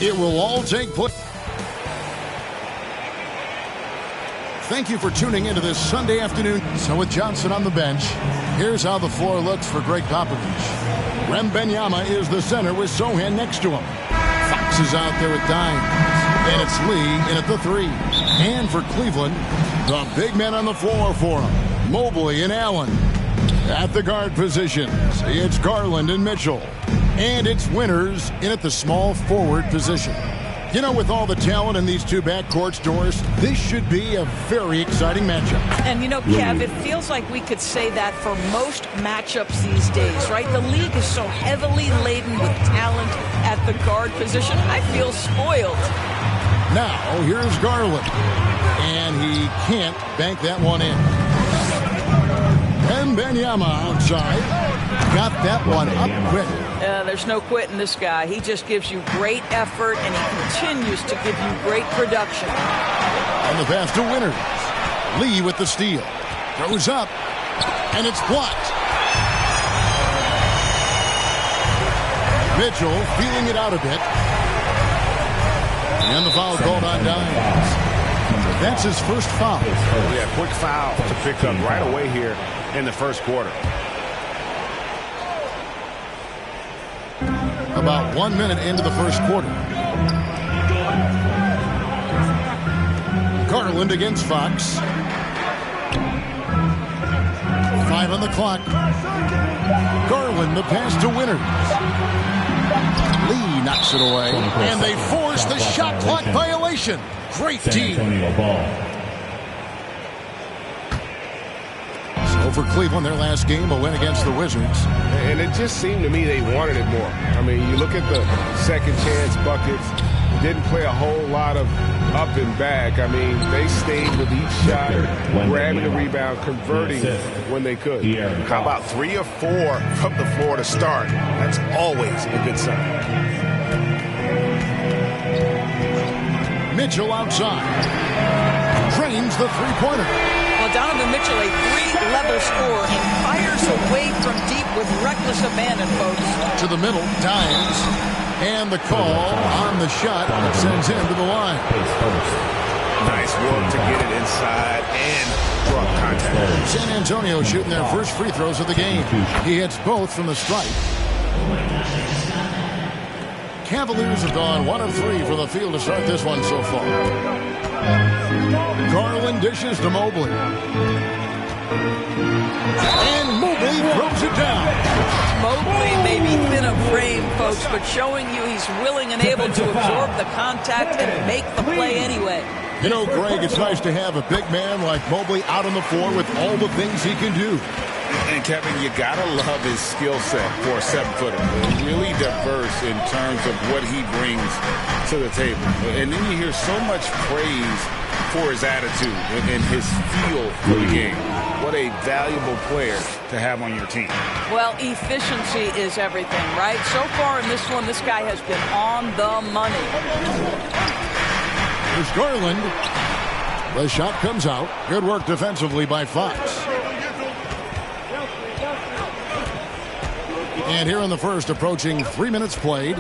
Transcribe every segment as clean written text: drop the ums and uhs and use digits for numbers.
It will all take place. Thank you for tuning into this Sunday afternoon. So with Johnson on the bench, here's how the floor looks for Greg Popovich. Wembanyama is the center with Sochan next to him. Fox is out there with Dimes. And it's Lee in at the 3. And for Cleveland, the big men on the floor for him, Mobley and Allen. At the guard positions, it's Garland and Mitchell. And it's Winters in at the small forward position. You know, with all the talent in these two backcourts, Doris, this should be a very exciting matchup. And, you know, Kev, it feels like we could say that for most matchups these days, right? The league is so heavily laden with talent at the guard position. I feel spoiled. Now, here's Garland. And he can't bank that one in. Wembanyama outside. Got that one up quick. There's no quitting this guy. He just gives you great effort, and he continues to give you great production. And the pass to Winters. Lee with the steal. Throws up, and it's blocked. Mitchell feeling it out a bit. And the foul called on Dimes. That's his first foul. Yeah, quick foul to pick up right away here in the first quarter. About 1 minute into the first quarter. Garland against Fox. 5 on the clock. Garland, the pass to Winters. Lee knocks it away. And they force the shot clock violation. Great team. So for Cleveland, their last game, a win against the Wizards. And it just seemed to me they wanted it more. I mean, you look at the second chance buckets, didn't play a whole lot of up and back. I mean, they stayed with each shot, grabbing the rebound, converting when they could. How about 3 or 4 from the floor to start? That's always a good sign. Mitchell outside. Drains the three-pointer. Well, Donovan Mitchell, a 3-level scorer, and fires away from deep with reckless abandon, folks. To the middle, Dimes. And the call on the shot sends him to the line. Nice work to get it inside and draw contact. San Antonio shooting their first free throws of the game. He hits both from the stripe. Cavaliers have gone 1 of 3 from the field to start this one so far. Garland dishes to Mobley. And Mobley throws it down. Mobley may be thin of frame, folks, but showing you he's willing and able to absorb the contact and make the play anyway. You know, Greg, it's nice to have a big man like Mobley out on the floor with all the things he can do. And Kevin, you gotta love his skill set for a 7-footer. Really diverse in terms of what he brings to the table. And then you hear so much praise for his attitude and his feel for the game. What a valuable player to have on your team. Well, efficiency is everything, right? So far in this one, this guy has been on the money. Here's Garland. The shot comes out. Good work defensively by Fox. And here in the first, approaching 3 minutes played.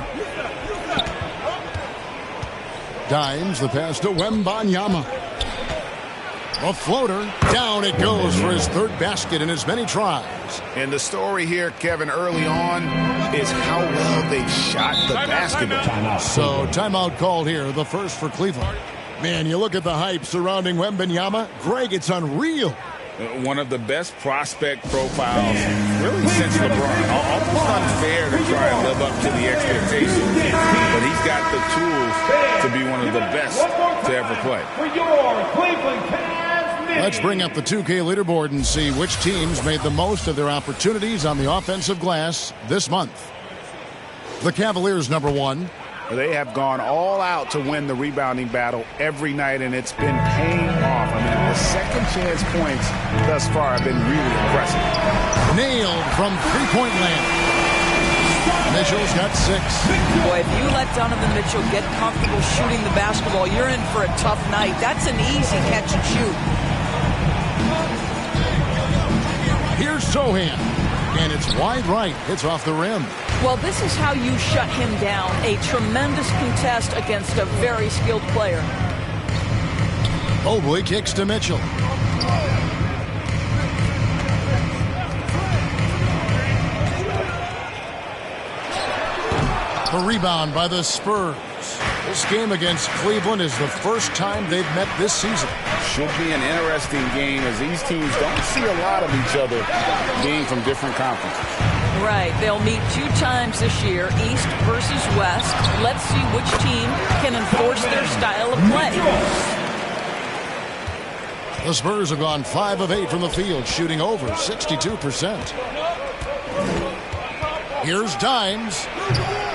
Dimes, the pass to Wembanyama. A floater. Down it goes for his third basket in as many tries. And the story here, Kevin, early on is how well they've shot the basketball. So timeout called here, the first for Cleveland. Man, you look at the hype surrounding Wembanyama. Greg, it's unreal. One of the best prospect profiles really since LeBron. Almost unfair to try and live up to the expectations. But he's got the tools to be one of the best to ever play. Let's bring up the 2K leaderboard and see which teams made the most of their opportunities on the offensive glass this month. The Cavaliers, number 1. They have gone all out to win the rebounding battle every night, and it's been paying off. I mean, the second chance points thus far have been really impressive. Nailed from three-point land. Mitchell's got 6. Boy, if you let Donovan Mitchell get comfortable shooting the basketball, you're in for a tough night. That's an easy catch and shoot. Here's Sochan. And it's wide right. It's off the rim. Well, this is how you shut him down. A tremendous contest against a very skilled player. Mobley kicks to Mitchell. A rebound by the Spurs. This game against Cleveland is the first time they've met this season. Should be an interesting game as these teams don't see a lot of each other being from different conferences. Right. They'll meet 2 times this year, East versus West. Let's see which team can enforce their style of play. The Spurs have gone 5 of 8 from the field, shooting over 62%. Here's Dimes.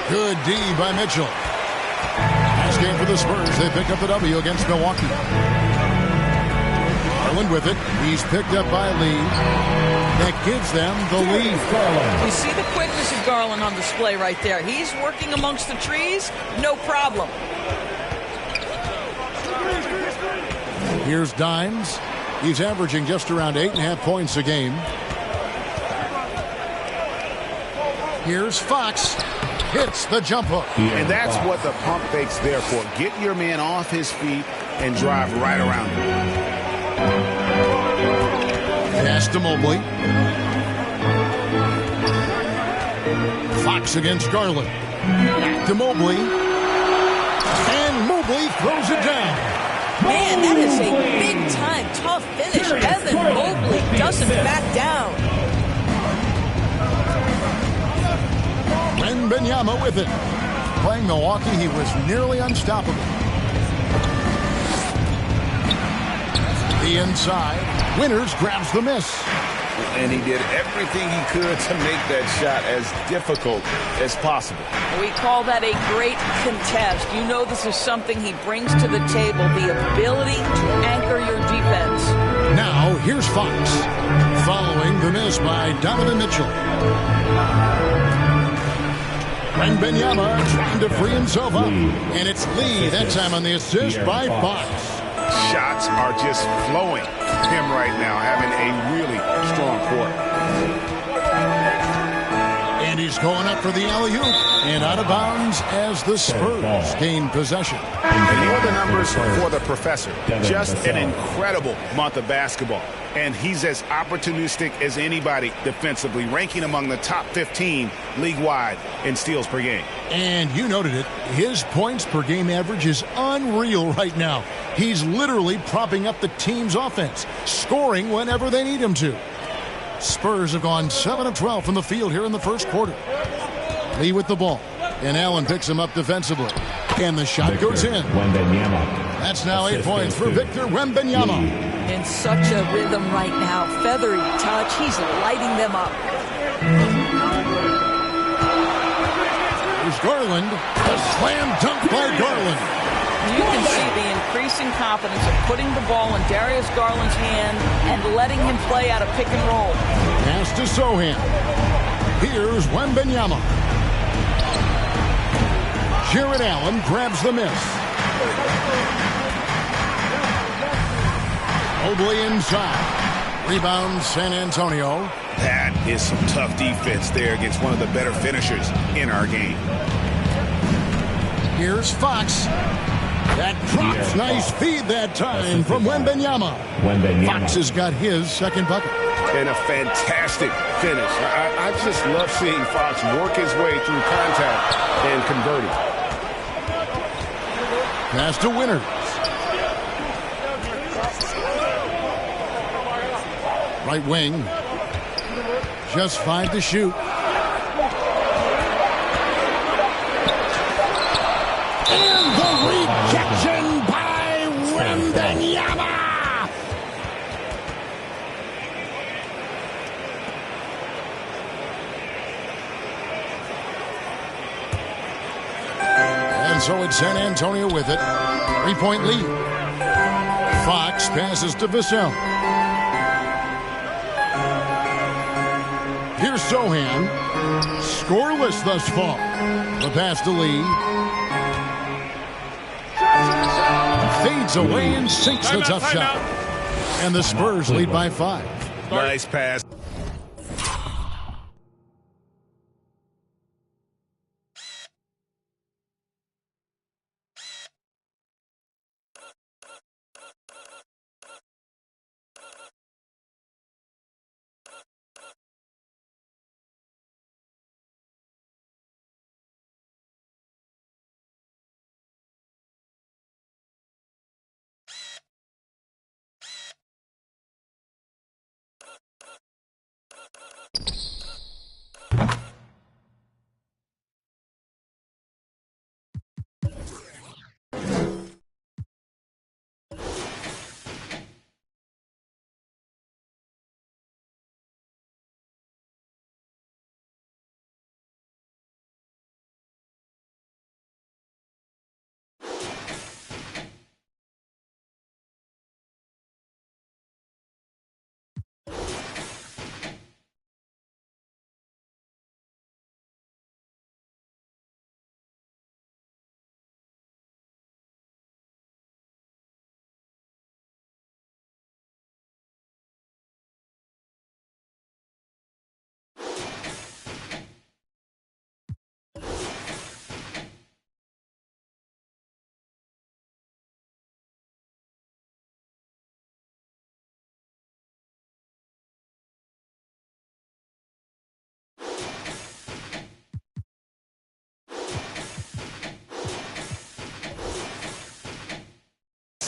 Good D by Mitchell. Last game for the Spurs. They pick up the W against Milwaukee. Garland with it. He's picked up by Lee. That gives them the lead. You see the quickness of Garland on display right there. He's working amongst the trees. No problem. Here's Dimes. He's averaging just around 8.5 points a game. Here's Fox. Hits the jump hook. And that's what the pump fake's there for. Get your man off his feet and drive right around him. Pass to Mobley. Fox against Garland. Back to Mobley. And Mobley throws it down. Man, that is a big-time, tough finish. Evan Mobley doesn't back down. Wembanyama with it. Playing Milwaukee, he was nearly unstoppable. The inside. Winters grabs the miss. And he did everything he could to make that shot as difficult as possible. We call that a great contest. You know this is something he brings to the table, the ability to anchor your defense. Now, here's Fox. Following the miss by Donovan Mitchell. Wembanyama trying to free himself up. And it's Lee that time on the assist by Fox. Shots are just flowing him right now, having a really strong quarter. And he's going up for the alley-oop. And out of bounds as the Spurs gain possession. And here are the numbers for the professor. Just an incredible month of basketball. And he's as opportunistic as anybody defensively, ranking among the top 15 league-wide in steals per game. And you noted it. His points per game average is unreal right now. He's literally propping up the team's offense, scoring whenever they need him to. Spurs have gone 7 of 12 from the field here in the first quarter. Lee with the ball. And Allen picks him up defensively. And the shot goes in. That's now 8 points for Victor Wembanyama. In such a rhythm right now. Feathery touch. He's lighting them up. Here's Garland. A slam dunk by Garland. You can see the increasing confidence of putting the ball in Darius Garland's hand and letting him play out of pick and roll. Pass to Sohan. Here's Wembanyama. Jarrett Allen grabs the miss. Mobley inside. Rebound San Antonio. That is some tough defense there against one of the better finishers in our game. Here's Fox. That drops. Nice feed that time from Wembanyama. Fox has got his second bucket. And a fantastic finish. I just love seeing Fox work his way through contact and converting. Pass to Winters. Right wing. Just 5 to shoot. And the rejection by Wembanyama. And so it's San Antonio with it. 3-point lead. Fox passes to Vassell. Here's Sohan. Scoreless thus far. The pass to Lee. Fades away and sinks the tough shot. And the Spurs lead by 5. Nice pass.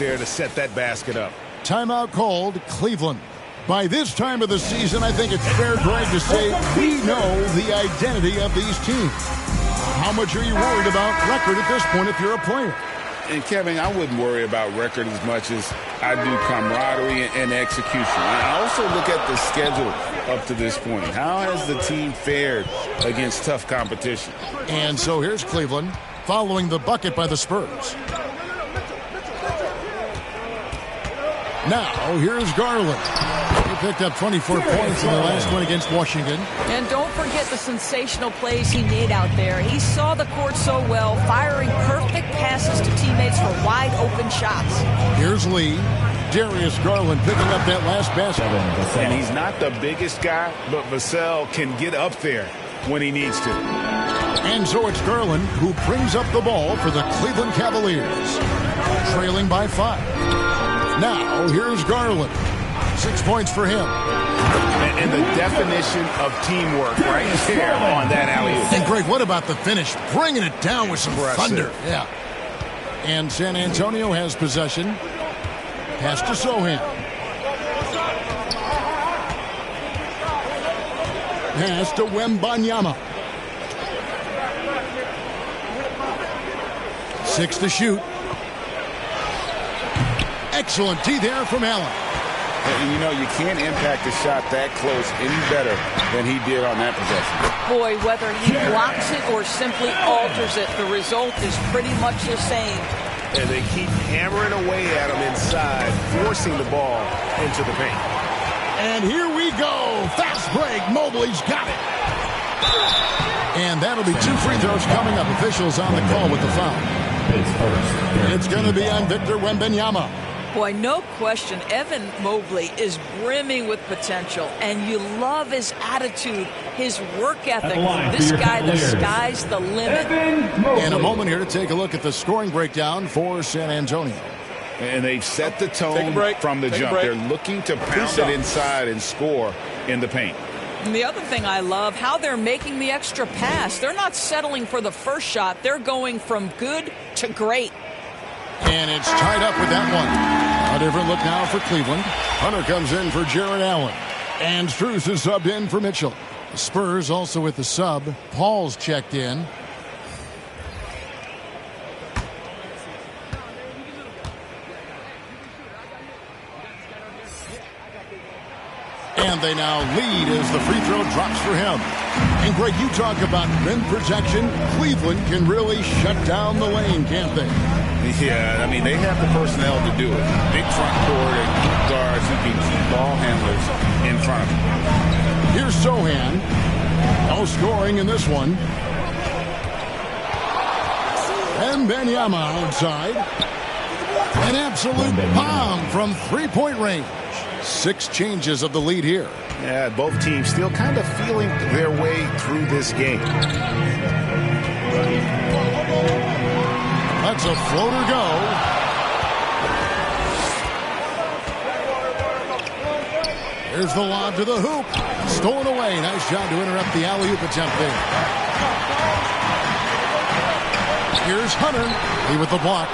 there to set that basket up. Timeout called, Cleveland. By this time of the season, I think it's fair, Greg, to say we know the identity of these teams. How much are you worried about record at this point if you're a player? And, Kevin, I wouldn't worry about record as much as I do camaraderie and execution. I also look at the schedule up to this point. How has the team fared against tough competition? And so here's Cleveland following the bucket by the Spurs. Now, here's Garland. He picked up 24 points in the last one against Washington. And don't forget the sensational plays he made out there. He saw the court so well, firing perfect passes to teammates for wide open shots. Here's Lee. Darius Garland picking up that last basket. And he's not the biggest guy, but Vassell can get up there when he needs to. And so it's Garland who brings up the ball for the Cleveland Cavaliers, trailing by 5. Now, here's Garland. 6 points for him. And the definition of teamwork right there on that alley-oop. And, Greg, what about the finish? Bringing it down with some thunder. Yeah. And San Antonio has possession. Pass to Sohan. Pass to Wembanyama. 6 to shoot. Excellent D there from Allen. And, you know, you can't impact a shot that close any better than he did on that possession. Boy, whether he blocks it or simply alters it, the result is pretty much the same. And they keep hammering away at him inside, forcing the ball into the paint. And here we go. Fast break. Mobley's got it. And that'll be 2 free throws coming up. Officials on the call with the foul. It's going to be on Victor Wembanyama. Boy, no question, Evan Mobley is brimming with potential, and you love his attitude, his work ethic. This guy, the sky's the limit. And a moment here to take a look at the scoring breakdown for San Antonio. And they've set the tone from the jump. They're looking to pound it inside and score in the paint. And the other thing I love, how they're making the extra pass. They're not settling for the first shot. They're going from good to great. And it's tied up with that one. A different look now for Cleveland. Hunter comes in for Jared Allen. And Strus is subbed in for Mitchell. The Spurs also with the sub. Paul's checked in. And they now lead as the free throw drops for him. And Greg, you talk about rim protection. Cleveland can really shut down the lane, can't they? Yeah, I mean, they have the personnel to do it. Big front court and guards who can keep ball handlers in front of them. Here's Sohan. No scoring in this one. And Wembanyama outside. An absolute bomb from three-point range. 6 changes of the lead here. Yeah, both teams still kind of feeling their way through this game. That's a floater go. Here's the lob to the hoop. Stolen away. Nice job to interrupt the alley-oop attempt there. Here's Hunter. He with the block.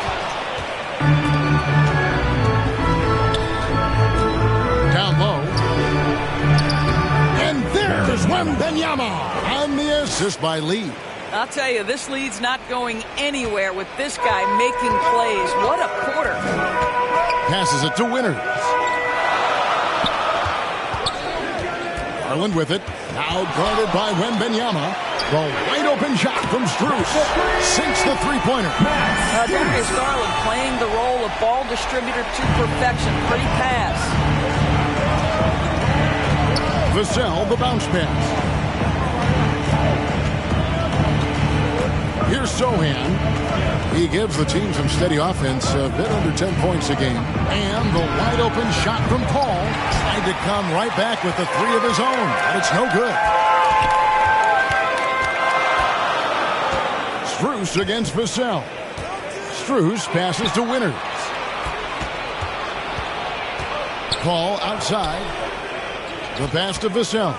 Down low. And there's Wembanyama on the assist by Lee. I'll tell you, this lead's not going anywhere with this guy making plays. What a quarter. Passes it to Winters. Garland with it. Now guarded by Wembanyama. The wide open shot from Strus. Sinks the three-pointer. Darius Garland playing the role of ball distributor to perfection. Pretty pass. Vassell, the bounce pass. Here's Sohan. He gives the team some steady offense, a bit under 10 points a game. And the wide open shot from Paul. Tried to come right back with the 3 of his own, but it's no good. Strus against Vassell. Strus passes to Winters. Paul outside. The pass to Vassell.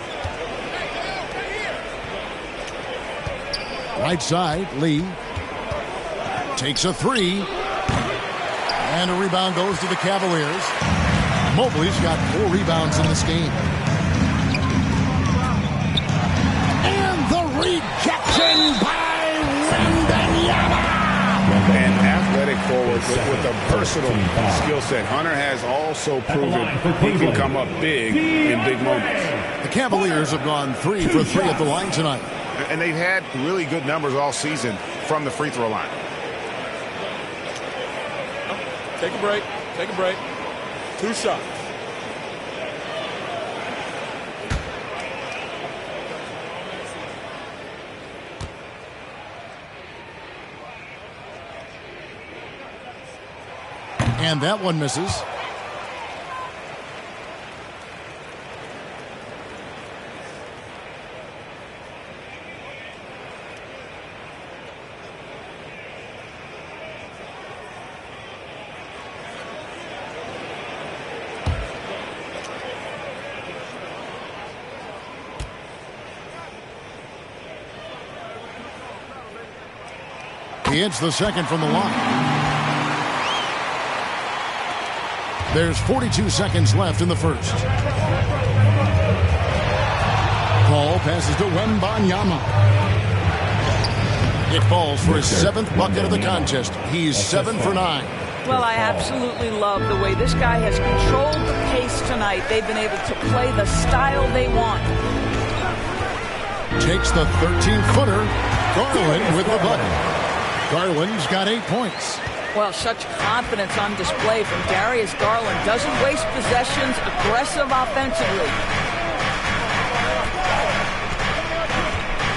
Right side, Lee takes a 3. And a rebound goes to the Cavaliers. Mobley's got 4 rebounds in this game. And the rejection by Wembanyama. An athletic forward with a versatile skill set. Hunter has also proven he can come up big in big moments. The Cavaliers have gone 3 for 3 at the line tonight. And they've had really good numbers all season from the free throw line. Take a break. Take a break. 2 shots. And that one misses. He hits the second from the line. There's 42 seconds left in the first. Paul passes to Wembanyama. It falls for his 7th bucket of the contest. He's 7 for 9. Well, I absolutely love the way this guy has controlled the pace tonight. They've been able to play the style they want. Takes the 13-footer. Garland with the bucket. Garland's got 8 points. Well, such confidence on display from Darius Garland. Doesn't waste possessions, aggressive offensively.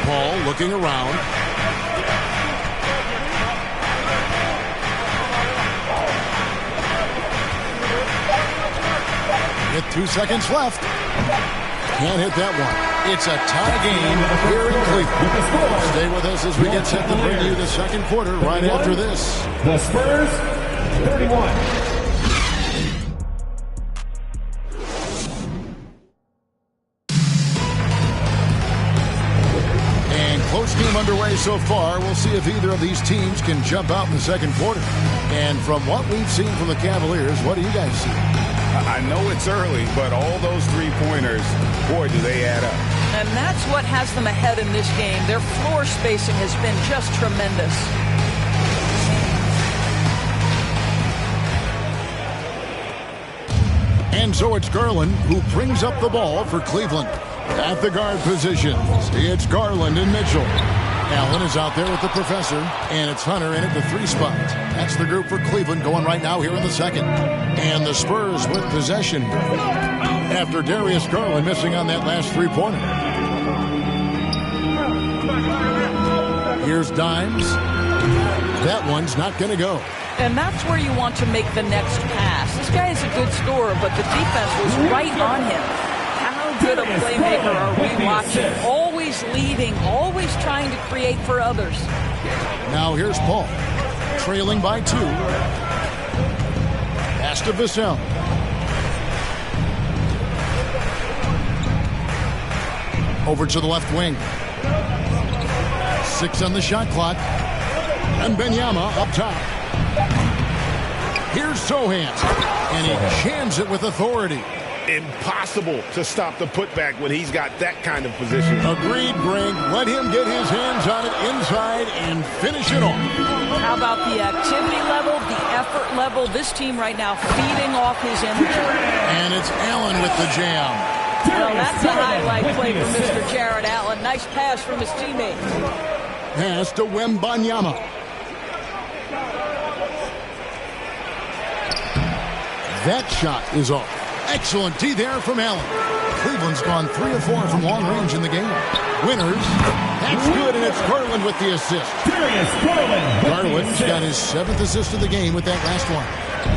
Paul looking around. With 2 seconds left. Can't hit that one. It's a tie game here in Cleveland. Stay with us as we get set to bring you the second quarter right after this. The Spurs, 31. And close game underway so far. We'll see if either of these teams can jump out in the second quarter. And from what we've seen from the Cavaliers, what do you guys see? I know it's early, but all those 3-pointers, boy, do they add up. And that's what has them ahead in this game. Their floor spacing has been just tremendous. And so it's Garland who brings up the ball for Cleveland. At the guard positions, it's Garland and Mitchell. Allen is out there with the professor, and it's Hunter in at the 3 spot. That's the group for Cleveland going right now here in the second. And the Spurs with possession after Darius Garland missing on that last 3-pointer. Here's Dimes. That one's not going to go. And that's where you want to make the next pass. This guy is a good scorer, but the defense was right on him. How good a playmaker are we watching? Always leading, always trying to create for others. Now here's Paul, trailing by 2. Pass to Vassell. Over to the left wing. 6 on the shot clock. And Wembanyama up top. Here's Sochan. And he jams it with authority. Impossible to stop the putback when he's got that kind of position. Agreed, Greg. Let him get his hands on it inside and finish it off. How about the activity level, the effort level? This team right now feeding off his energy. And it's Allen with the jam. Well, that's a highlight play for Mr. Jared Allen. Nice pass from his teammate. Pass to Wembanyama. That shot is off. Excellent D there from Allen. Cleveland's gone 3 of 4 from long range in the game. Winners. That's good, and it's Garland with the assist. Garland's got his 7th assist of the game with that last one.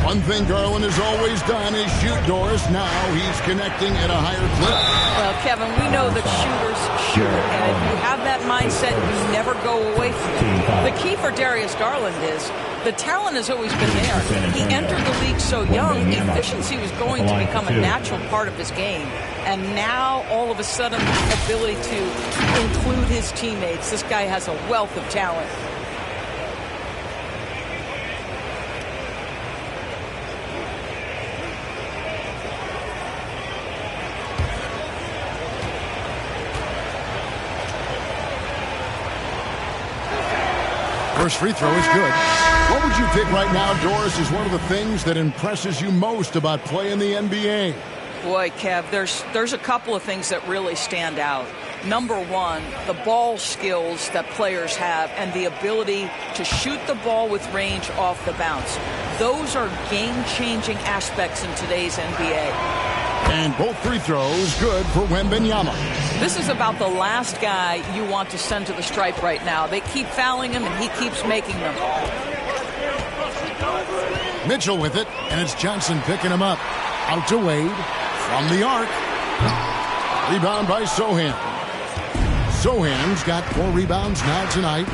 One thing Garland has always done is shoot doors. Now he's connecting at a higher clip. Well, Kevin, we know that shooters shoot. And if you have that mindset, you never go away from it. The key for Darius Garland is the talent has always been there. He entered the league so young, efficiency was going to become a natural part of his game. And now, all of a sudden, the ability to include his teammates. This guy has a wealth of talent. First free throw is good. What would you pick right now, Doris, is one of the things that impresses you most about playing the NBA? Boy, Kev, there's a couple of things that really stand out. Number one, the ball skills that players have and the ability to shoot the ball with range off the bounce. Those are game-changing aspects in today's NBA. And both free throws good for Wembanyama. This is about the last guy you want to send to the stripe right now. They keep fouling him, and he keeps making them. Mitchell with it, and it's Johnson picking him up. Out to Wade from the arc. Rebound by Sohan. Sohan's got 4 rebounds now tonight.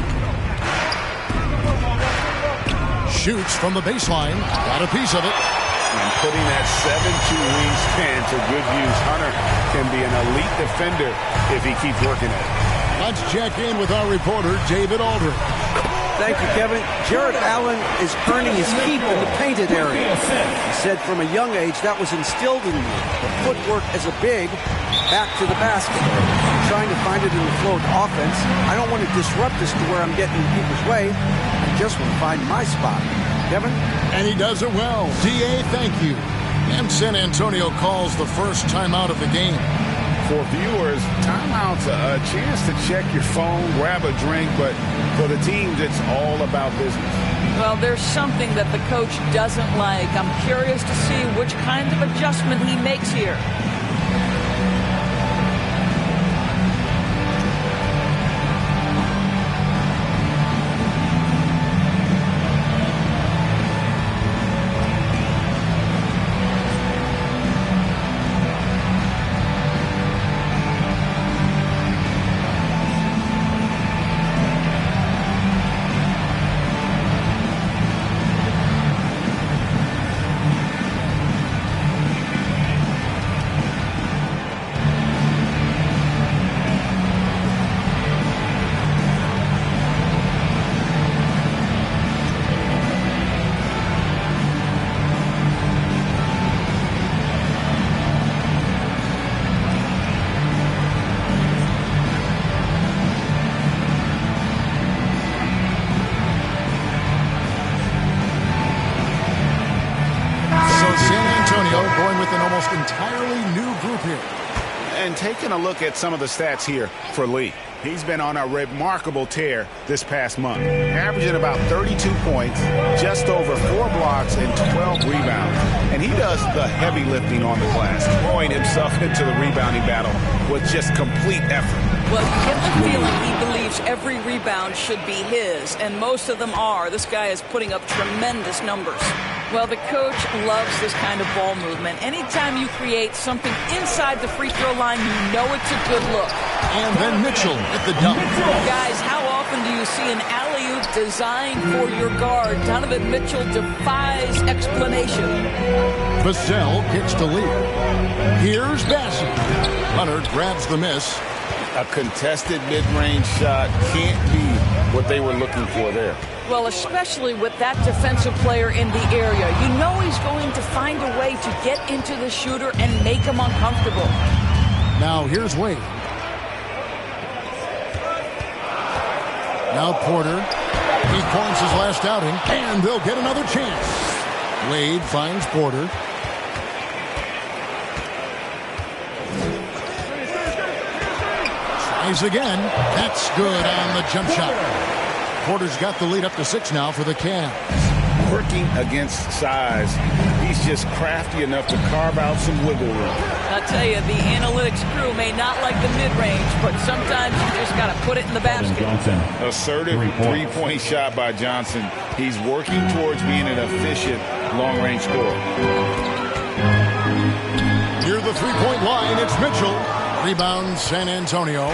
Shoots from the baseline. Got a piece of it. And putting that 7-2 wingspan to good use. Hunter can be an elite defender if he keeps working at it. Let's check in with our reporter, David Aldridge. Thank you, Kevin. Jared Allen is earning his keep in the painted area. He said from a young age that was instilled in me. The footwork as a big, back to the basket. I'm trying to find it in the flow of offense. I don't want to disrupt this to where I'm getting in people's way. I just want to find my spot. Kevin? And he does it well. D.A., thank you. And San Antonio calls the first timeout of the game. For viewers, timeout's a chance to check your phone, grab a drink, but for the teams, it's all about business. Well, there's something that the coach doesn't like. I'm curious to see which kind of adjustment he makes here. Entirely new group here. And taking a look at some of the stats here for Lee. He's been on a remarkable tear this past month, averaging about 32 points, just over 4 blocks and 12 rebounds. And he does the heavy lifting on the glass, throwing himself into the rebounding battle with just complete effort. Well, you get the feeling he believes every rebound should be his, and most of them are. This guy is putting up tremendous numbers. Well, the coach loves this kind of ball movement. Anytime you create something inside the free throw line, you know it's a good look. And then Mitchell at the dunk. Guys, how often do you see an alley-oop designed for your guard? Donovan Mitchell defies explanation. Vassell kicks to Lee. Here's Bassett. Hunter grabs the miss. A contested mid-range shot can't be what they were looking for there. Well, especially with that defensive player in the area. You know he's going to find a way to get into the shooter and make him uncomfortable. Now here's Wade. Now Porter. He points his last outing, and they'll get another chance. Wade finds Porter. Tries again. That's good on the jump shot. Porter's got the lead up to 6 now for the Cavs. Working against size, he's just crafty enough to carve out some wiggle room. I'll tell you, the analytics crew may not like the mid-range, but sometimes you just got to put it in the basket. Assertive three-point shot by Johnson. He's working towards being an efficient long-range scorer. Near the three-point line, it's Mitchell. Rebound San Antonio.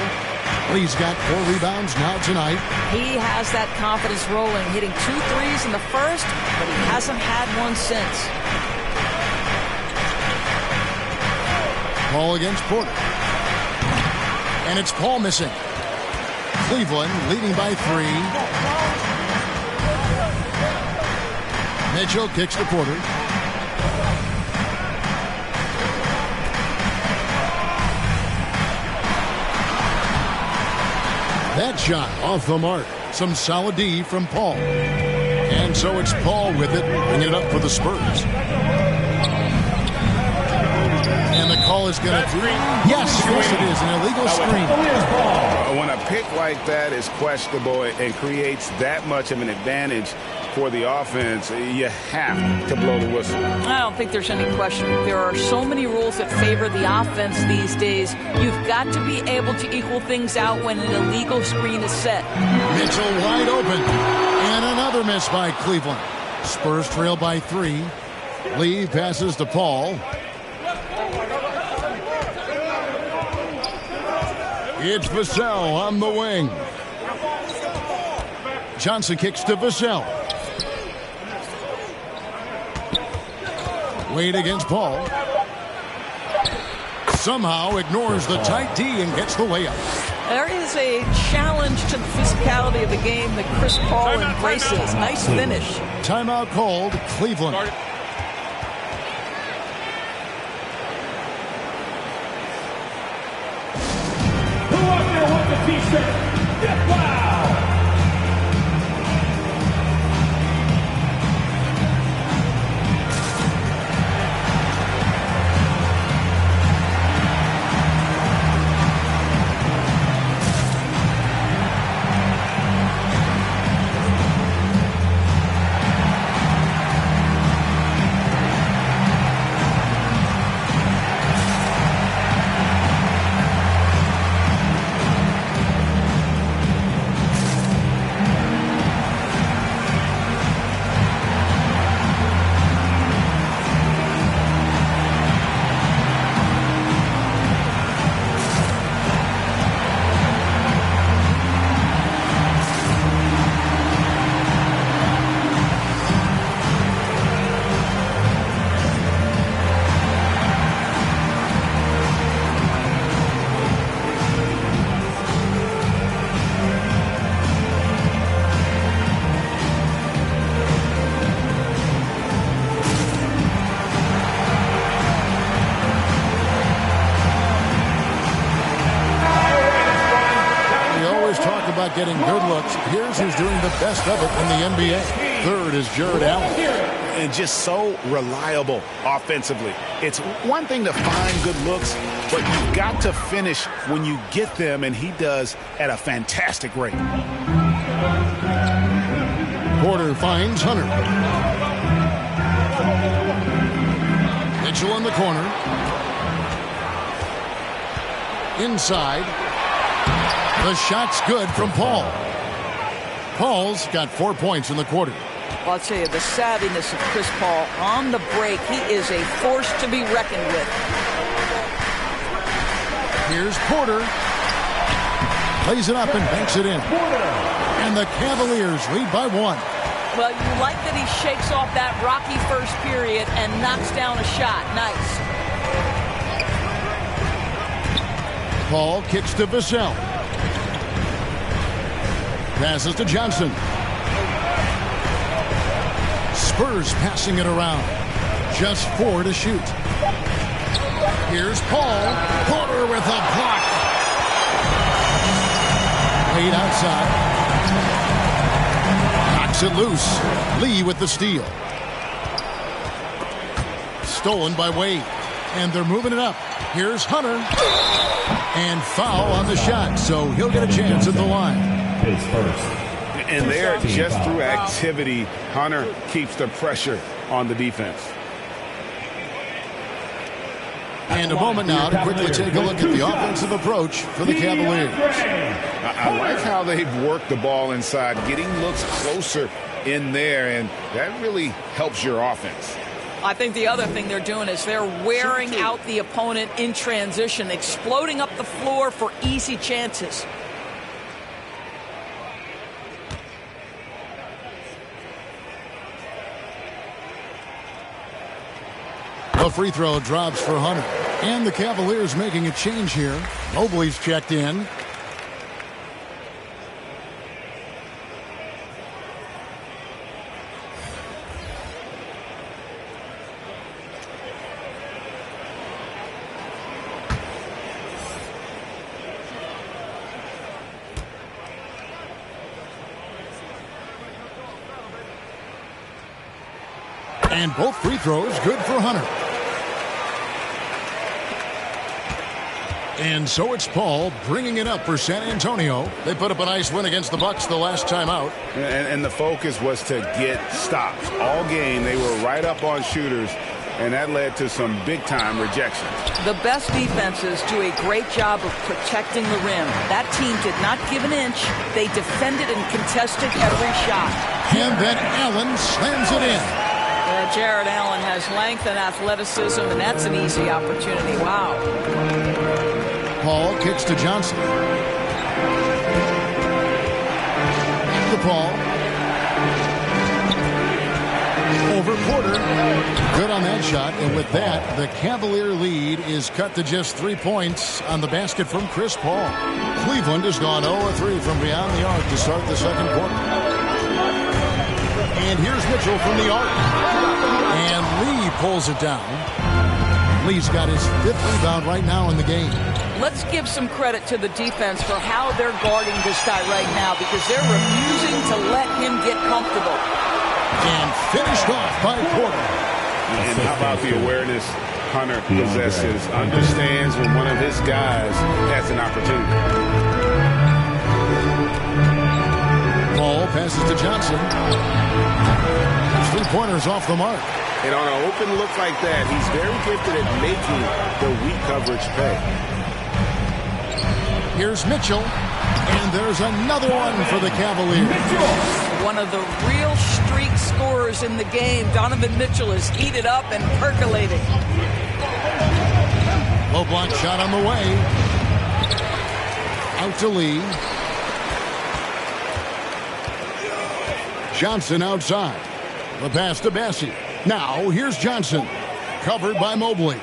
Lee's got 4 rebounds now tonight. He has that confidence rolling, hitting 2 threes in the first, but he hasn't had one since. Ball against Porter. And it's Paul missing. Cleveland leading by 3. Mitchell kicks to Porter. That shot off the mark. Some solid D from Paul. And so it's Paul with it, bringing it up for the Spurs. And the call is going to... Yes, it is. An illegal screen. When a pick like that is questionable and creates that much of an advantage for the offense, you have to blow the whistle. I don't think there's any question. There are so many rules that favor the offense these days. You've got to be able to equal things out when an illegal screen is set. Mitchell wide open. And another miss by Cleveland. Spurs trail by 3. Lee passes to Paul. It's Vassell on the wing. Johnson kicks to Vassell. Wade against Paul. Somehow ignores the tight D and gets the layup. There is a challenge to the physicality of the game that Chris Paul embraces. Nice finish. Timeout called. Cleveland. Who up there with the T-shirt? Get foul! Getting good looks. Here's who's doing the best of it in the NBA. Third is Jared Allen. And just so reliable offensively. It's one thing to find good looks, but you've got to finish when you get them, and he does at a fantastic rate. Porter finds Hunter. Mitchell in the corner. Inside. The shot's good from Paul. Paul's got 4 points in the quarter. Well, I'll tell you, the savviness of Chris Paul on the break, he is a force to be reckoned with. Here's Porter. Plays it up and banks it in. And the Cavaliers lead by 1. Well, you like that he shakes off that rocky first period and knocks down a shot. Nice. Paul kicks to Vassell. Passes to Johnson. Spurs passing it around. Just 4 to shoot. Here's Paul. Porter with a block. Laid outside. Knocks it loose. Lee with the steal. Stolen by Wade. And they're moving it up. Here's Hunter. And foul on the shot, so he'll get a chance at the line. And there, just through activity, Hunter keeps the pressure on the defense. And a moment now to quickly take a look at the offensive approach for the Cavaliers. I like how they've worked the ball inside, getting looks closer in there, and that really helps your offense. I think the other thing they're doing is they're wearing out the opponent in transition, exploding up the floor for easy chances. A free throw drops for Hunter. And the Cavaliers making a change here. Mobley's checked in. And both free throws good for Hunter. And so it's Paul bringing it up for San Antonio. They put up a nice win against the Bucks the last time out. And the focus was to get stops. All game, they were right up on shooters, and that led to some big-time rejections. The best defenses do a great job of protecting the rim. That team did not give an inch. They defended and contested every shot. And then Allen slams it in. Jared Allen has length and athleticism, and that's an easy opportunity. Wow. Paul kicks to Johnson. To Paul. Over Porter. Good on that shot. And with that, the Cavalier lead is cut to just 3 points on the basket from Chris Paul. Cleveland has gone 0-3 from beyond the arc to start the second quarter. And here's Mitchell from the arc. And Lee pulls it down. Lee's got his 5th rebound right now in the game. Let's give some credit to the defense for how they're guarding this guy right now, because they're refusing to let him get comfortable. And finished off by Porter. And how about the awareness Hunter possesses, understands when one of his guys has an opportunity. Paul passes to Johnson. 3-pointers off the mark. And on an open look like that, he's very gifted at making the weak coverage pay. Here's Mitchell. And there's another one for the Cavaliers. One of the real streak scorers in the game. Donovan Mitchell is heated up and percolating. Low block shot on the way. Out to Lee. Johnson outside. The pass to Bassey. Now here's Johnson. Covered by Mobley.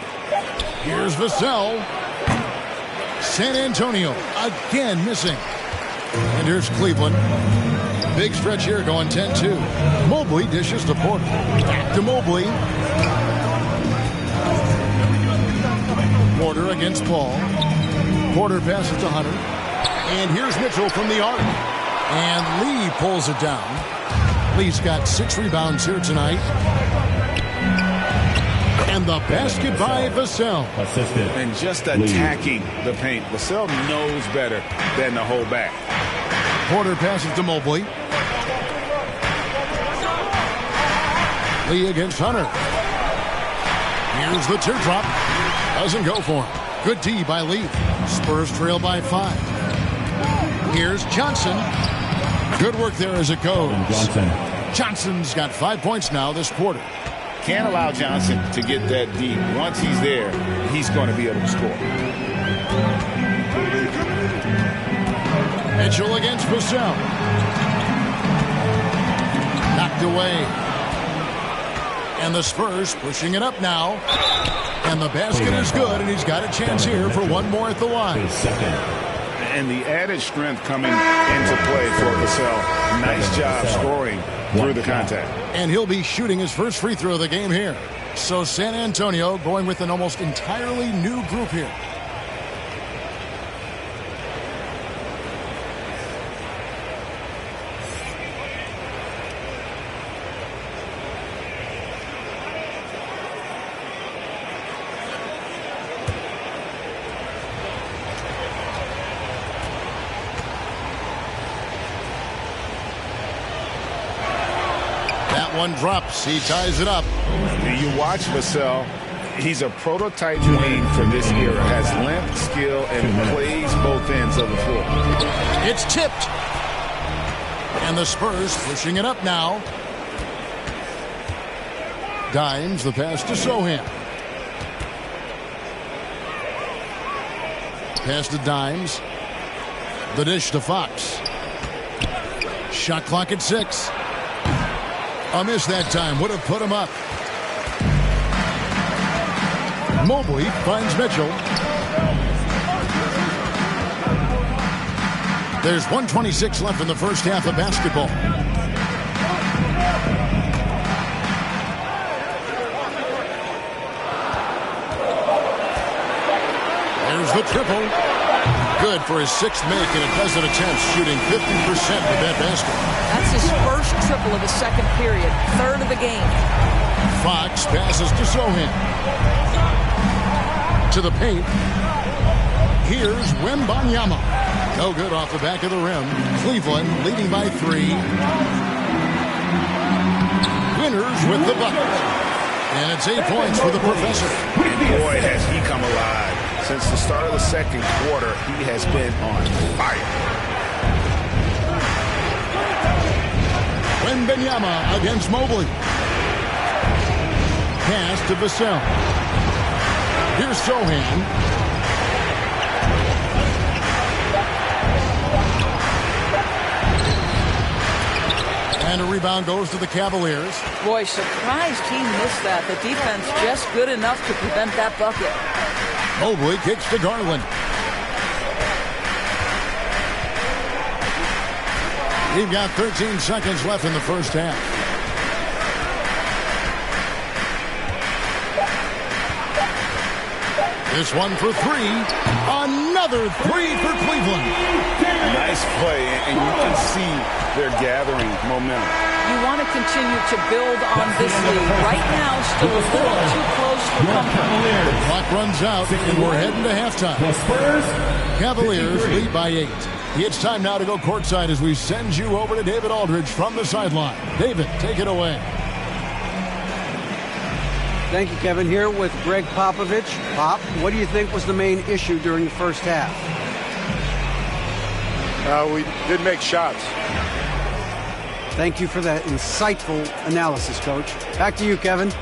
Here's Vassell. San Antonio again missing. And here's Cleveland. Big stretch here going 10-2. Mobley dishes to Porter. Back to Mobley. Porter against Paul. Porter passes to Hunter. And here's Mitchell from the arc. And Lee pulls it down. Lee's got 6 rebounds here tonight. And the basket by Vassell. And just attacking the paint. Vassell knows better than to hold back. Porter passes to Mobley. Lee against Hunter. Here's the teardrop. Doesn't go for him. Good D by Lee. Spurs trail by 5. Here's Johnson. Good work there as it goes. Johnson's got 5 points now this quarter. Can't allow Johnson to get that deep. Once he's there, he's going to be able to score. Mitchell against Vassell. Knocked away. And the Spurs pushing it up now. And the basket is good, and he's got a chance here for one more at the line. And the added strength coming into play for Vassell. Nice job scoring through the contact. And he'll be shooting his first free throw of the game here. So San Antonio going with an almost entirely new group here. One drops. He ties it up. You watch Vassell. He's a prototype wing for this era. Has length, skill, and plays both ends of the floor. It's tipped. And the Spurs pushing it up now. Dimes the pass to Sohan. Pass to Dimes. The dish to Fox. Shot clock at 6. A miss that time would have put him up. Mobley finds Mitchell. There's 1:26 left in the first half of basketball. There's the triple. Good for his 6th make in a dozen attempts, shooting 50% with that basket. That's his first triple of the second period, 3rd of the game. Fox passes to Sohan. To the paint. Here's Wembanyama. No good off the back of the rim. Cleveland leading by 3. Winners with the bucket. And it's 8 points for the professor. And boy, has he come alive. Since the start of the second quarter, he has been on fire. Wembanyama against Mobley. Pass to Vassell. Here's Sohan. And a rebound goes to the Cavaliers. Boy, surprised he missed that. The defense just good enough to prevent that bucket. Mobley kicks to Garland. We've got 13 seconds left in the first half. This one for 3. Another 3 for Cleveland. Nice play, and you can see they're gathering momentum. You want to continue to build on this lead. Right now, still a little too close for comfort. The clock runs out, and we're heading to halftime. Cavaliers lead by 8. It's time now to go courtside as we send you over to David Aldridge from the sideline. David, take it away. Thank you, Kevin. Here with Greg Popovich. Pop, what do you think was the main issue during the first half? We didn't make shots. Thank you for that insightful analysis, Coach. Back to you, Kevin.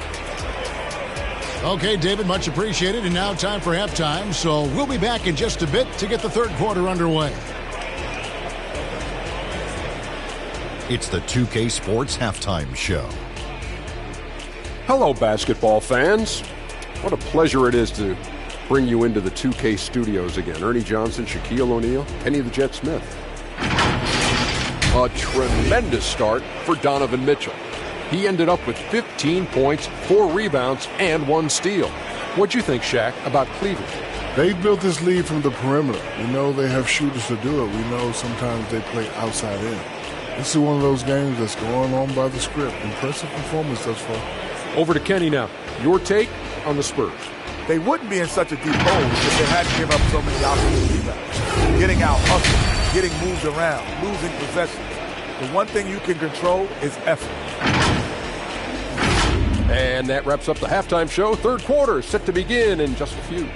Okay, David, much appreciated. And now time for halftime. So we'll be back in just a bit to get the third quarter underway. It's the 2K Sports Halftime Show. Hello, basketball fans. What a pleasure it is to bring you into the 2K studios again. Ernie Johnson, Shaquille O'Neal, Kenny the Jet Smith. A tremendous start for Donovan Mitchell. He ended up with 15 points, 4 rebounds, and 1 steal. What'd you think, Shaq, about Cleveland? They built this lead from the perimeter. We know they have shooters to do it. We know sometimes they play outside in. This is one of those games that's going on by the script. Impressive performance thus far. Over to Kenny now. Your take on the Spurs. They wouldn't be in such a deep hole if they hadn't given up so many offensive rebounds. Getting out hustled, getting moved around, losing possessions. The one thing you can control is effort. And that wraps up the halftime show. Third quarter set to begin in just a few.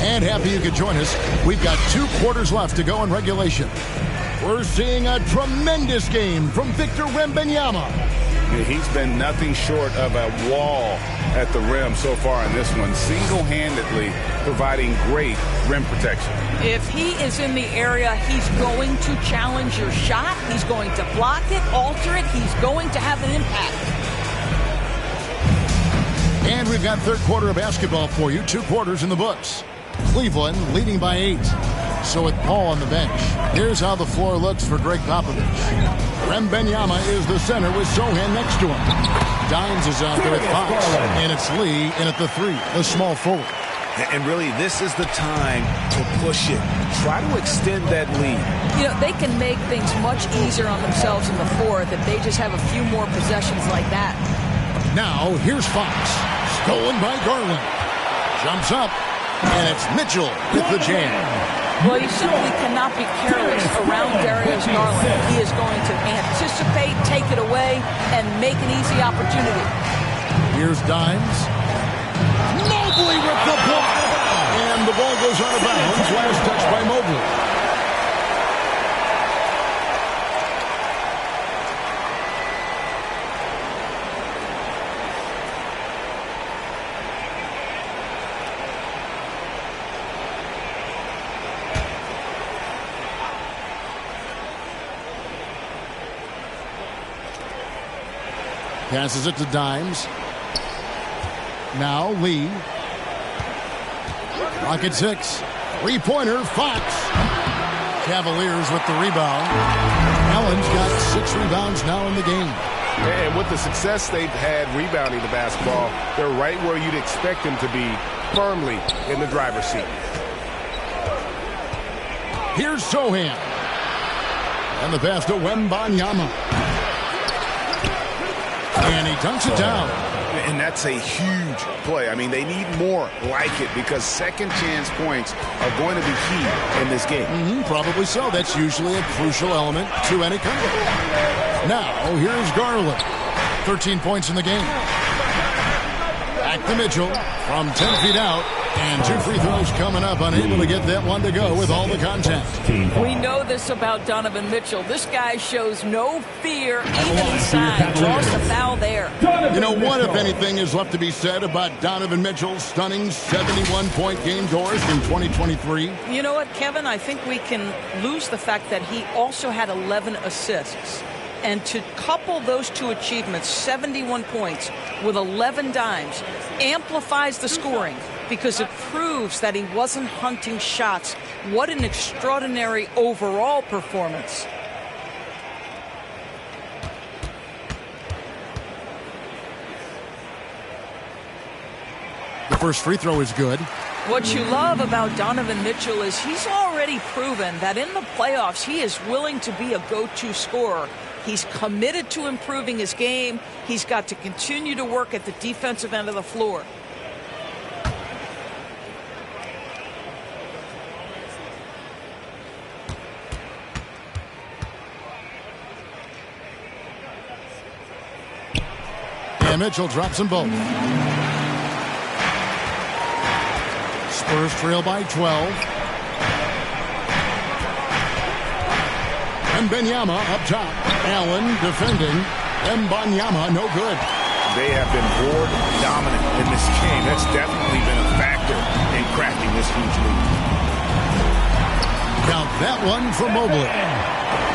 And happy you could join us. We've got 2 quarters left to go in regulation. We're seeing a tremendous game from Victor Wembanyama. He's been nothing short of a wall at the rim so far in this one, single-handedly providing great rim protection. If he is in the area, he's going to challenge your shot. He's going to block it, alter it. He's going to have an impact. And we've got third quarter of basketball for you. 2 quarters in the books. Cleveland leading by 8. So with Paul on the bench, here's how the floor looks for Greg Popovich. Wembanyama is the center with Sohan next to him. Dimes is out there with Fox. And it's Lee in at the 3, a small forward. And really, this is the time to push it. Try to extend that lead. You know, they can make things much easier on themselves in the fourth if they just have a few more possessions like that. Now, here's Fox. Stolen by Garland. Jumps up. And it's Mitchell with the jam. Well, you simply cannot be careless around Darius Garland. He is going to anticipate, take it away, and make an easy opportunity. Here's Dimes. Mobley with the block. And the ball goes out of bounds. Last touch by Mobley. Passes it to Dimes. Now Lee. Rocket 6. 3-pointer, Fox. Cavaliers with the rebound. Allen's got 6 rebounds now in the game. And with the success they've had rebounding the basketball, they're right where you'd expect them to be, firmly in the driver's seat. Here's Sohan. And the pass to Wembanyama. And he dunks it down. And that's a huge play. I mean, they need more like it because second chance points are going to be key in this game. Probably so. That's usually a crucial element to any comeback. Now, here's Garland. 13 points in the game. Back to Mitchell from 10 feet out. And 2 free throws coming up. Unable to get that one to go with all the contact. We know this about Donovan Mitchell. This guy shows no fear, even inside. Draws the foul there. You know, what, if anything, is left to be said about Donovan Mitchell's stunning 71-point game doors in 2023? You know what, Kevin? I think we can lose the fact that he also had 11 assists. And to couple those two achievements, 71 points with 11 dimes, amplifies the scoring because it proves that he wasn't hunting shots. What an extraordinary overall performance. The first free throw is good. What you love about Donovan Mitchell is he's already proven that in the playoffs he is willing to be a go-to scorer. He's committed to improving his game. He's got to continue to work at the defensive end of the floor. And Mitchell drops them both. Spurs trail by 12. And Wembanyama up top. Allen defending. Wembanyama no good. They have been board dominant in this game. That's definitely been a factor in cracking this huge lead. Count that one for Mobley.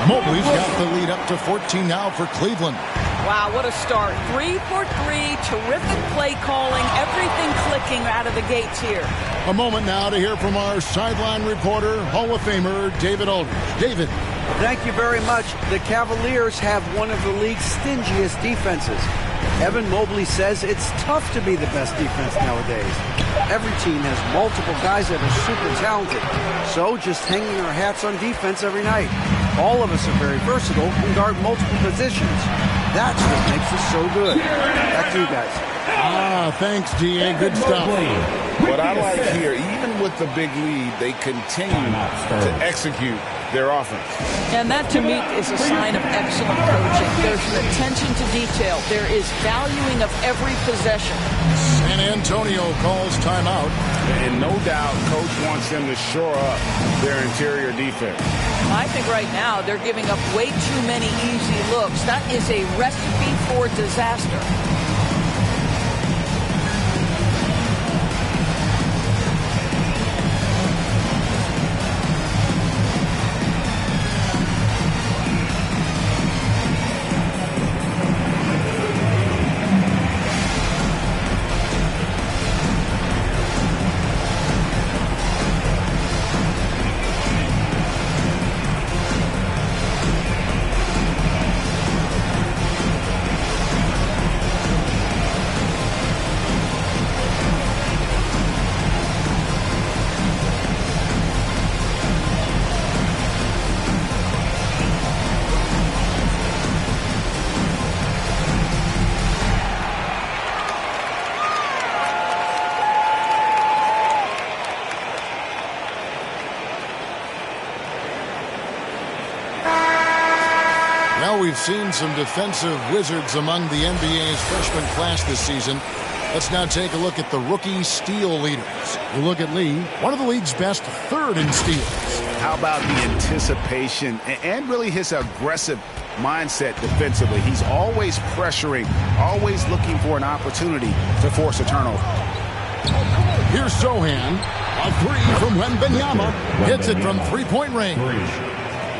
Mobley's got the lead up to 14 now for Cleveland. Wow, what a start. 3 for 3, terrific play calling, everything clicking out of the gates here. A moment now to hear from our sideline reporter, Hall of Famer David Aldridge. David. Thank you very much. The Cavaliers have one of the league's stingiest defenses. Evan Mobley says it's tough to be the best defense nowadays. Every team has multiple guys that are super talented. So just hanging our hats on defense every night. All of us are very versatile and guard multiple positions. That's what makes us so good. Back to you guys. Thanks, D.A. Good stuff. What I like here, even with the big lead, they continue to execute their offense. And that, to me, is a sign of excellent coaching. There's an attention to detail. There is valuing of every possession. San Antonio calls timeout. And no doubt, Coach wants them to shore up their interior defense. I think right now they're giving up way too many easy looks. That is a recipe for disaster. We've seen some defensive wizards among the NBA's freshman class this season. Let's now take a look at the rookie steal leaders. You look at Lee, one of the league's best third in steals. How about the anticipation and really his aggressive mindset defensively? He's always pressuring, always looking for an opportunity to force a turnover. Here's Sohan. A three from Wembanyama. Hits it from three-point range.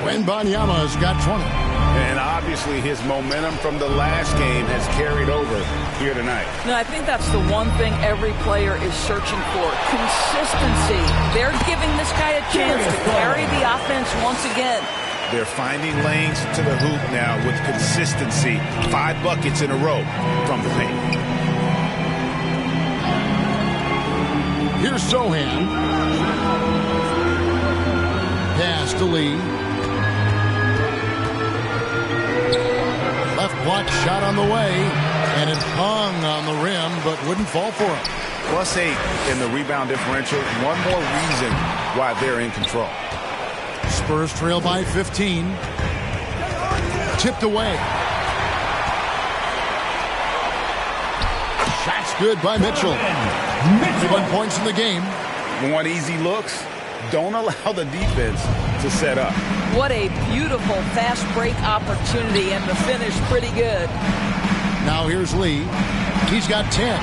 Wembanyama's got 20. And obviously his momentum from the last game has carried over here tonight. No, I think that's the one thing every player is searching for. Consistency. They're giving this guy a chance to carry the offense once again. They're finding lanes to the hoop now with consistency. 5 buckets in a row from the paint. Here's Sohan. Pass to Lee. Left block shot on the way. And it hung on the rim, but wouldn't fall for him. +8 in the rebound differential. One more reason why they're in control. Spurs trail by 15. Tipped away. Shot's good by Mitchell. 1 points in the game. Want easy looks? Don't allow the defense to set up. What a beautiful fast break opportunity, and the finish pretty good. Now here's Lee. He's got 10.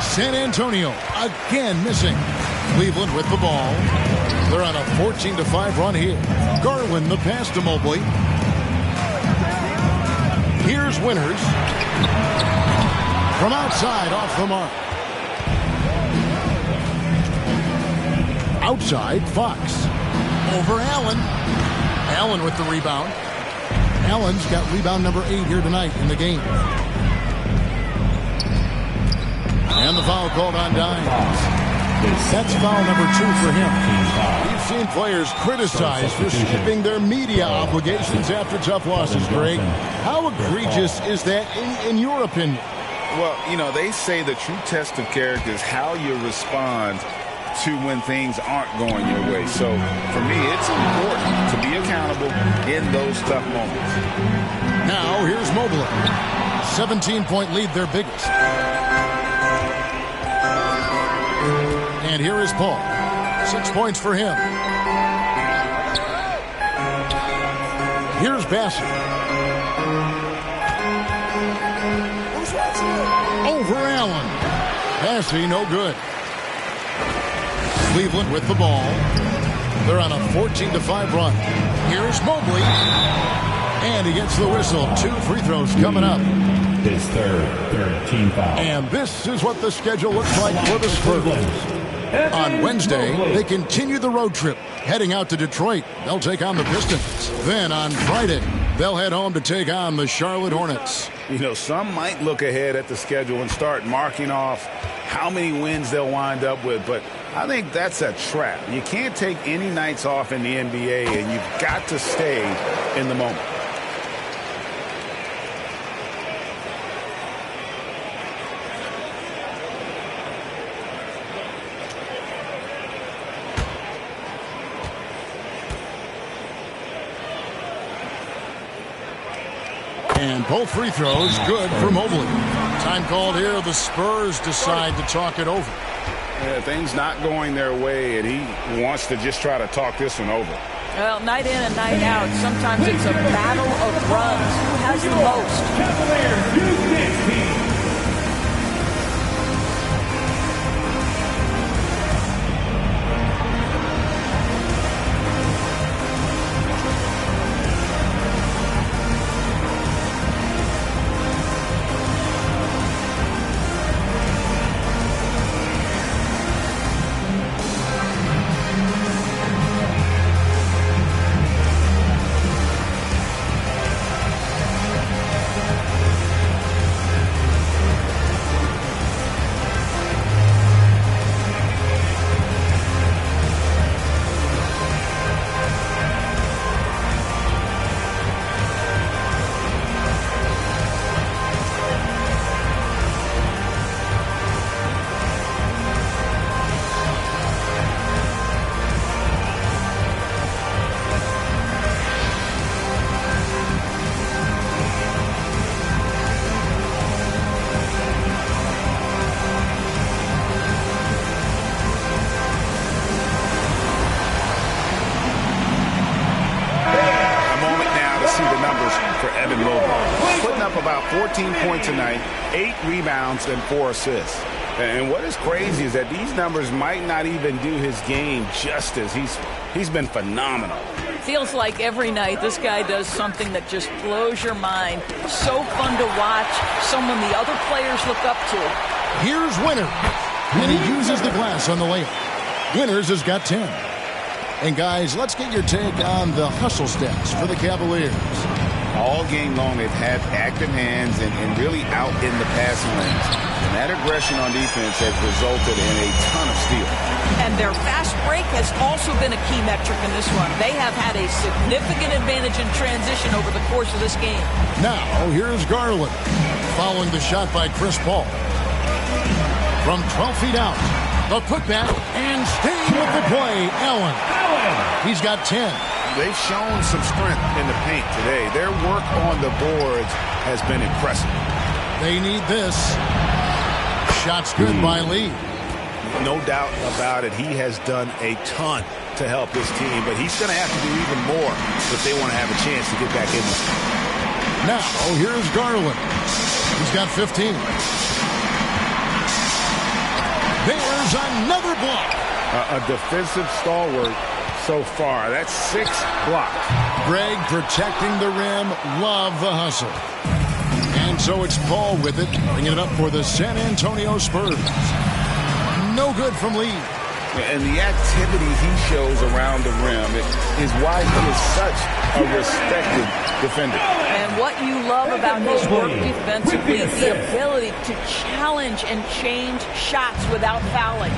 San Antonio again missing. Cleveland with the ball. They're on a 14-5 run here. Garland the pass to Mobley. Here's Winters. From outside off the mark. Outside, Fox. Over Allen. Allen with the rebound. Allen's got rebound number 8 here tonight in the game. And the foul called on Dines. That's foul number 2 for him. We've seen players criticized for skipping their media obligations after tough losses, Greg. How egregious is that in your opinion? Well, you know, they say the true test of character is how you respond to when things aren't going your way. So, for me, it's important to be accountable in those tough moments. Now, here's Mobley. 17-point lead, their biggest. And here is Paul. 6 points for him. Here's Bassett. Over Allen. Bassett, no good. Cleveland with the ball. They're on a 14-5 run. Here's Mobley. And he gets the whistle. 2 free throws coming up. His third team foul. And this is what the schedule looks like for the Spurs. On Wednesday, they continue the road trip, heading out to Detroit. They'll take on the Pistons. Then on Friday, they'll head home to take on the Charlotte Hornets. You know, some might look ahead at the schedule and start marking off how many wins they'll wind up with, but I think that's a trap. You can't take any nights off in the NBA, and you've got to stay in the moment. And both free throws good for Mobley. Time called here. The Spurs decide to talk it over. Yeah, things not going their way, and he wants to just try to talk this one over. Well, night in and night out, sometimes it's a battle of runs. Who has the most? Up about 14 points tonight, 8 rebounds and 4 assists. And what is crazy is that these numbers might not even do his game justice. He's been phenomenal. Feels like every night this guy does something that just blows your mind. So fun to watch, someone the other players look up to. Here's Winters, and he uses the glass on the layup. Winters has got 10. And guys, let's get your take on the hustle stats for the Cavaliers. All game long, they've had active hands and really out in the passing lanes. And that aggression on defense has resulted in a ton of steals. And their fast break has also been a key metric in this one. They have had a significant advantage in transition over the course of this game. Now, here's Garland following the shot by Chris Paul. From 12 feet out, the putback, and staying with the play, Allen. He's got 10. They've shown some strength in the paint today. Their work on the boards has been impressive. They need this. Shot's good by Lee. No doubt about it. He has done a ton to help this team, but he's going to have to do even more if they want to have a chance to get back in this. Now, here's Garland. He's got 15. There's another block. A defensive stalwart so far. That's 6 blocks. Greg protecting the rim. Love the hustle. And so it's Paul with it, bringing it up for the San Antonio Spurs. No good from Lee. And the activity he shows around the rim is why he is such a respected defender. And what you love about his work defensively is the ability to challenge and change shots without fouling.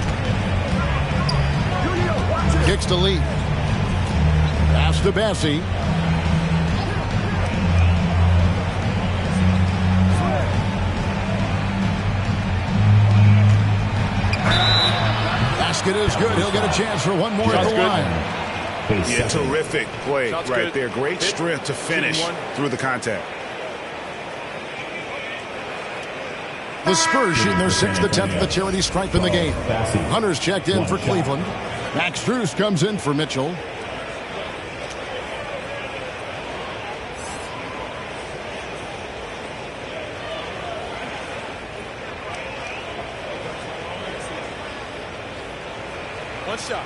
Kicks to Lee. Pass to Bassie. Basket is good. He'll get a chance for one more at the line. Yeah, terrific play right there. Great strength to finish through the contact. The Spurs shooting their 6th attempt at the charity stripe in the game. Hunter's checked in for Cleveland. Max Strus comes in for Mitchell. One shot.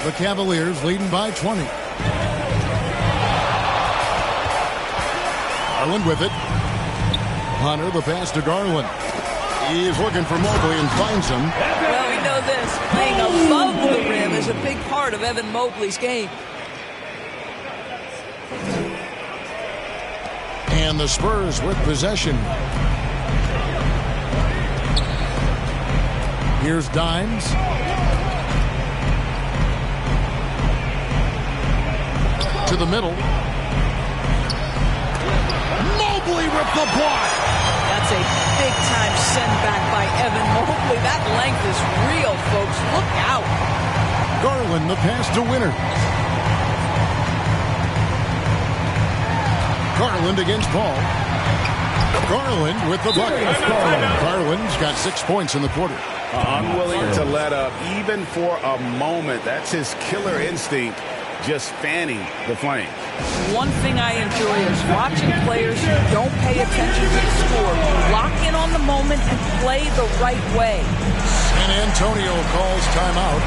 The Cavaliers leading by 20. Garland with it. Hunter, the pass to Garland. He is looking for Mobley and finds him. Well, we know this. Playing above the rim is a big part of Evan Mobley's game. And the Spurs with possession. Here's Dimes. To the middle. Mobley with the block. That's a big-time send-back by Evan Mobley. That length is real, folks. Look out. Garland, the pass to Winter. Garland against Paul. Garland with the bucket. Garland's got 6 points in the quarter. Unwilling to let up even for a moment. That's his killer instinct, just fanning the flame. One thing I enjoy is watching players who don't pay attention to the score. You lock in on the moment and play the right way. San Antonio calls timeout.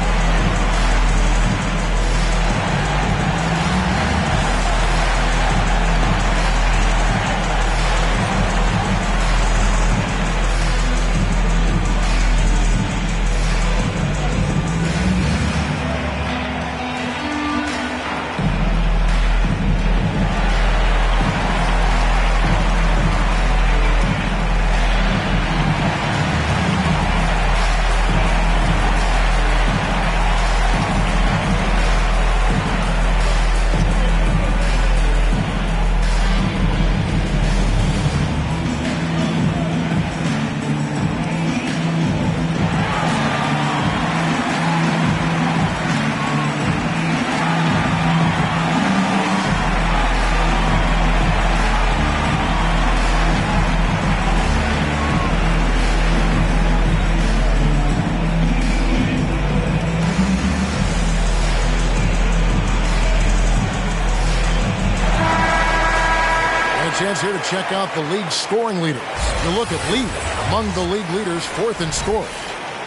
Chance here to check out the league scoring leaders. You look at Lee, among the league leaders, 4th in scoring.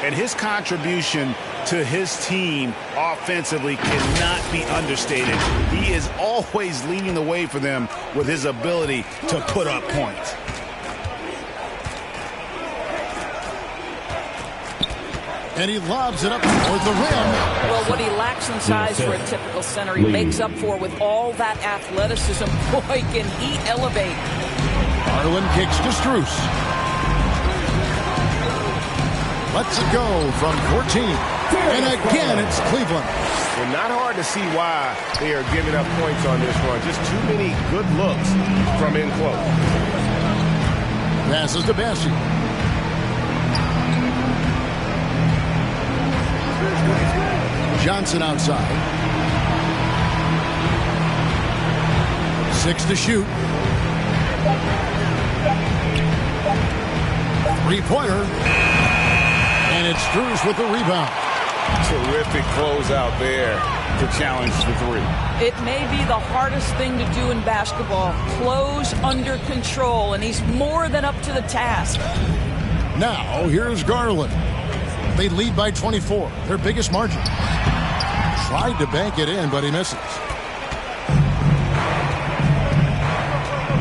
and his contribution to his team offensively cannot be understated. He is always leading the way for them with his ability to put up points. And he lobs it up toward the rim. Well, what he lacks in size for a typical center, he makes up for with all that athleticism. Boy, can he elevate. Garland kicks to Strus. Lets it go from 14. And again, it's Cleveland. Well, not hard to see why they are giving up points on this run. Just too many good looks from in close. Passes to Bassey. Johnson outside. 6 to shoot. Three-pointer. And it's Strus with the rebound. Terrific closeout there to challenge the three. It may be the hardest thing to do in basketball. Close under control, and he's more than up to the task. Now, here's Garland. They lead by 24, their biggest margin. Tried to bank it in, but he misses.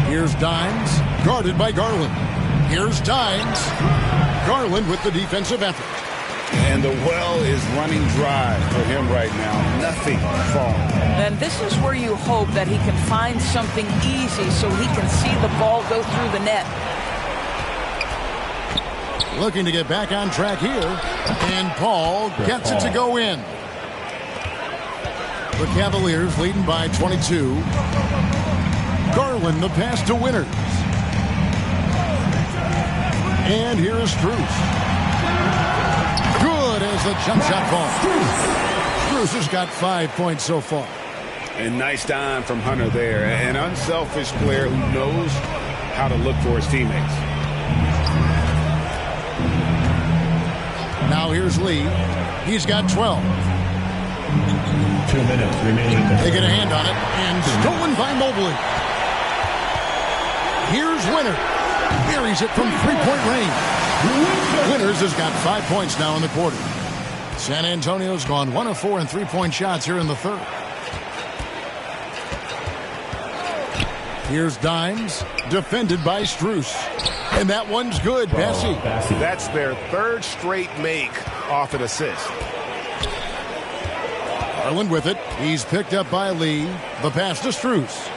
Here's Dimes, guarded by Garland. Here's Dimes. Garland with the defensive effort. And the well is running dry for him right now. Nothing falling. And this is where you hope that he can find something easy so he can see the ball go through the net. Looking to get back on track here. And Paul gets it to go in. The Cavaliers leading by 22. Garland the pass to Winters. And here is Strus. Good as the jump shot falls. Strus has got 5 points so far. And nice dime from Hunter there. An unselfish player who knows how to look for his teammates. Now here's Lee. He's got 12. 2 minutes remaining. They get a hand on it, and stolen by Mobley. Here's Winter. Buries it from three-point range. Winters has got 5 points now in the quarter. San Antonio's gone 1 of 4 in three-point shots here in the third. Here's Dimes, defended by Strus. And that one's good, Bassey. That's their third straight make off an assist. Garland with it. He's picked up by Lee. The pass to Strus.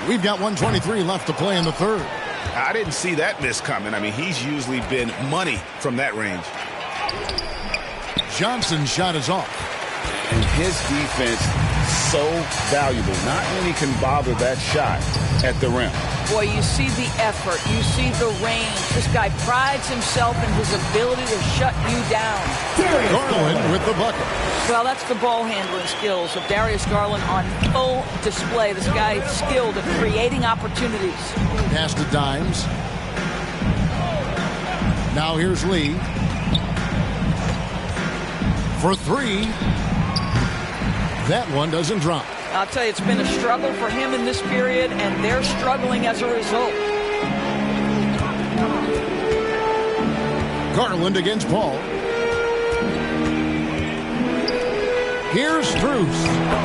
We've got 1:23 left to play in the third. I didn't see that miss coming. I mean, he's usually been money from that range. Johnson's shot is off. And his defense so valuable. Not many can bother that shot at the rim. Boy, you see the effort. You see the range. This guy prides himself in his ability to shut you down. Garland with the bucket. Well, that's the ball handling skills of Darius Garland on full display. This guy is skilled at creating opportunities. Pass to Dimes. Now here's Lee. For three. That one doesn't drop. I'll tell you, it's been a struggle for him in this period, and they're struggling as a result. Garland against Paul. Here's Strus.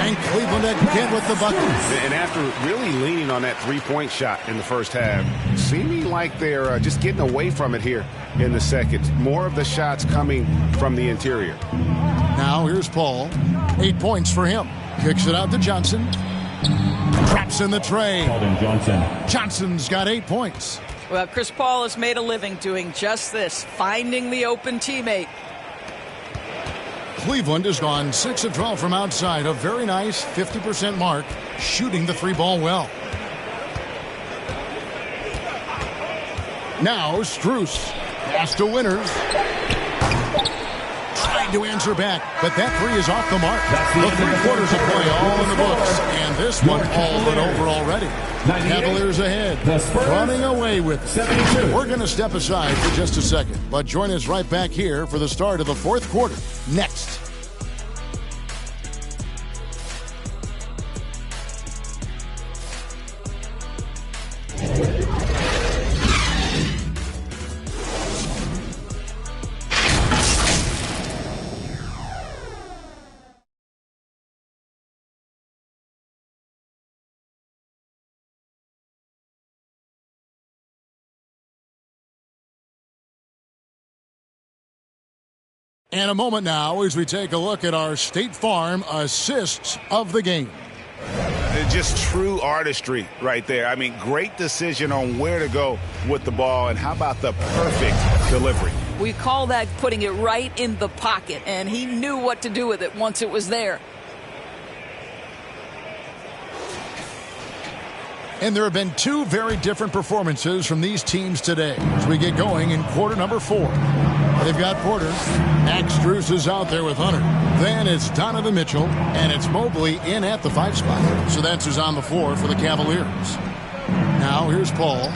And Cleveland again with the bucket. And after really leaning on that three-point shot in the first half, seeming like they're just getting away from it here in the second. More of the shots coming from the interior. Now here's Paul. 8 points for him. Kicks it out to Johnson. Traps in the tray. Johnson. Johnson's got 8 points. Well, Chris Paul has made a living doing just this, finding the open teammate. Cleveland has gone 6 of 12 from outside. A very nice 50% mark, shooting the three ball well. Now Strus. Pass to Winters. Trying to answer back, but that three is off the mark. The 3 quarters of play all in the books, and this one all but over already. Cavaliers ahead, running away with it. We're going to step aside for just a second, but join us right back here for the start of the fourth quarter next. And a moment now as we take a look at our State Farm assists of the game. Just true artistry right there. I mean, great decision on where to go with the ball, and how about the perfect delivery? We call that putting it right in the pocket, and he knew what to do with it once it was there. And there have been two very different performances from these teams today as we get going in quarter number 4. They've got Porter. Max Strus is out there with Hunter. Then it's Donovan Mitchell, and it's Mobley in at the 5 spot. So that's who's on the floor for the Cavaliers. Now here's Paul.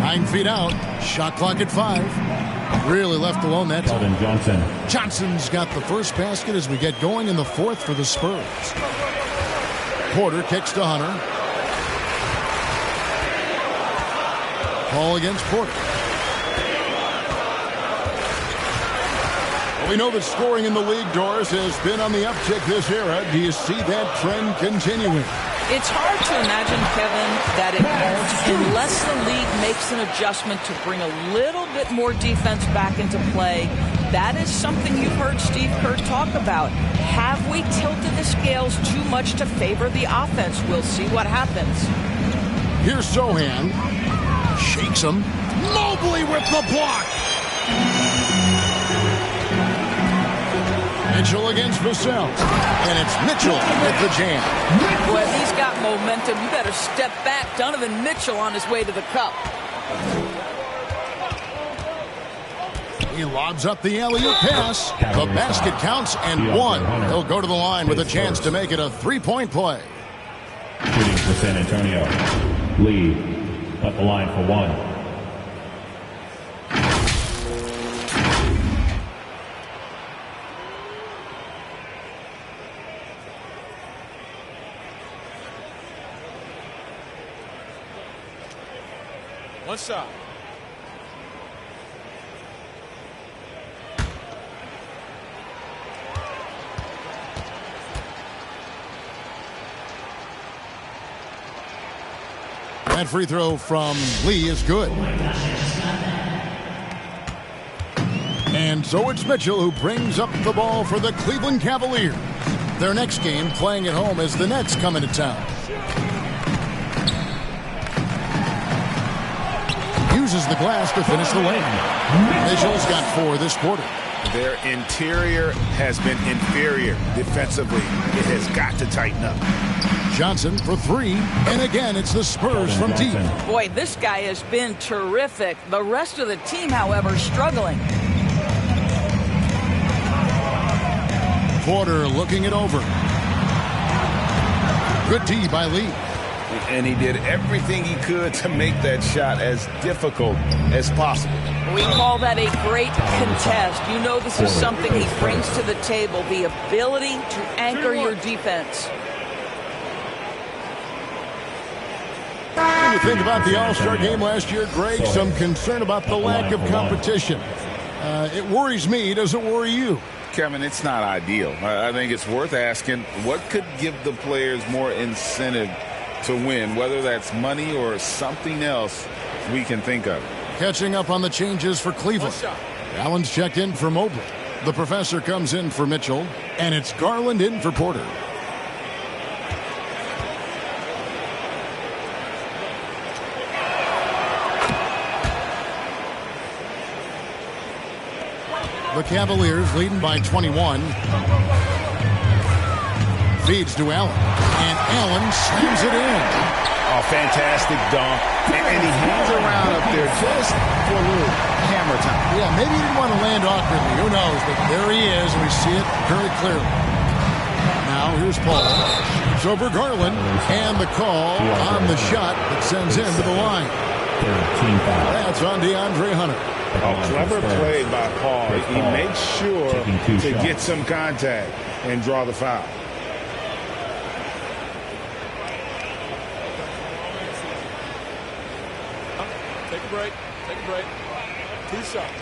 9 feet out. Shot clock at 5. Really left alone that time. Keldon Johnson. Johnson's got the first basket as we get going in the 4th for the Spurs. Porter kicks to Hunter. Paul against Porter. Well, we know that scoring in the league, Doris, has been on the uptick this era. Do you see that trend continuing? It's hard to imagine, Kevin, that it won't unless the league makes an adjustment to bring a little bit more defense back into play. That is something you've heard Steve Kerr talk about. Have we tilted the scales too much to favor the offense? We'll see what happens. Here's Sohan. Shakes him. Mobley with the block. Mitchell against Vassell. And it's Mitchell with the jam. Boy, if he's got momentum, you better step back. Donovan Mitchell on his way to the cup. He lobs up the alley-oop pass. The basket counts and 1. He'll go to the line with a chance to make it a 3-point play. Shooting for San Antonio. Lee at the line for 1. One shot. That free throw from Lee is good. And so it's Mitchell who brings up the ball for the Cleveland Cavaliers. Their next game playing at home as the Nets come into town. Uses the glass to finish the lane. Mitchell's got 4 this quarter. Their interior has been inferior defensively. It has got to tighten up. Johnson for 3, and again it's the Spurs from deep. Boy, this guy has been terrific. The rest of the team, however, struggling. Porter looking it over. Good D by Lee. And he did everything he could to make that shot as difficult as possible. We call that a great contest. You know this is something he brings to the table, the ability to anchor your defense. When you think about the All-Star game last year, Greg, some concern about the lack of competition. It worries me. Does it worry you? Kevin, it's not ideal. I think it's worth asking what could give the players more incentive to win, whether that's money or something else we can think of. Catching up on the changes for Cleveland. Allen's checked in for Mobley. The professor comes in for Mitchell, and it's Garland in for Porter. The Cavaliers leading by 21. Feeds to Allen. And Allen slams it in. Oh, fantastic dunk. And he hangs around up there just for a little hammer time. Yeah, maybe he didn't want to land awkwardly. Who knows? But there he is, and we see it very clearly. Now here's Paul. It's over Garland. And the call on the shot that sends him to the line. That's on DeAndre Hunter. A clever play by Paul. He makes sure to get some contact and draw the foul. Take a break. Take a break. 2 shots.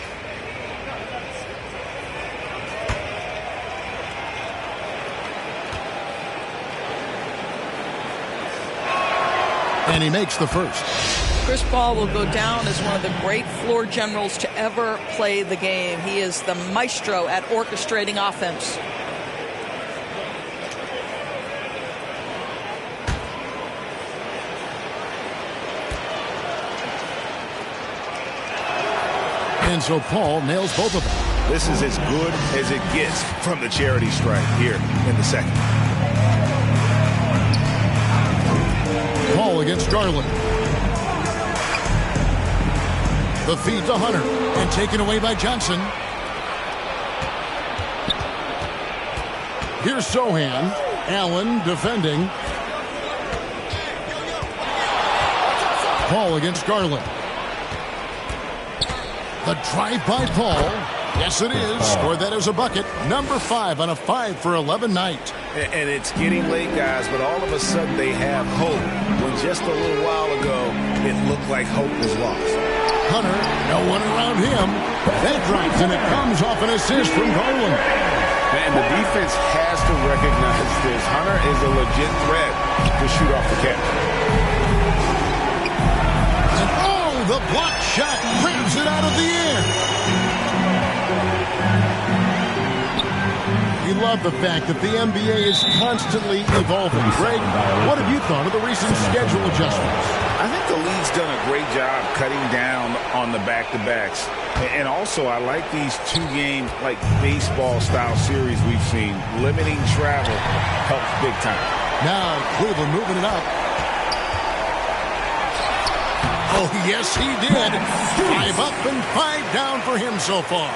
And he makes the first. Chris Paul will go down as one of the great floor generals to ever play the game. He is the maestro at orchestrating offense. And so Paul nails both of them. This is as good as it gets from the charity stripe here in the second. Paul against Garland. The feed to Hunter and taken away by Johnson. Here's Sohan. Allen defending. Paul against Garland. The drive by Paul. Yes, it is. Scored that as a bucket. Number 5 on a 5 for 11 night. And it's getting late, guys, but all of a sudden they have hope. When just a little while ago, it looked like hope was lost. Hunter, no one around him. That drops, and it comes off an assist from Garland. And the defense has to recognize this. Hunter is a legit threat to shoot off the catch. And oh, the block shot rips it out of the air. You love the fact that the NBA is constantly evolving. Greg, what have you thought of the recent schedule adjustments? I think the league's done a great job cutting down on the back-to-backs. And also, I like these two-game, like, baseball-style series we've seen. Limiting travel helps big time. Now, Cleveland moving it up. Oh, yes, he did. 5 up and 5 down for him so far.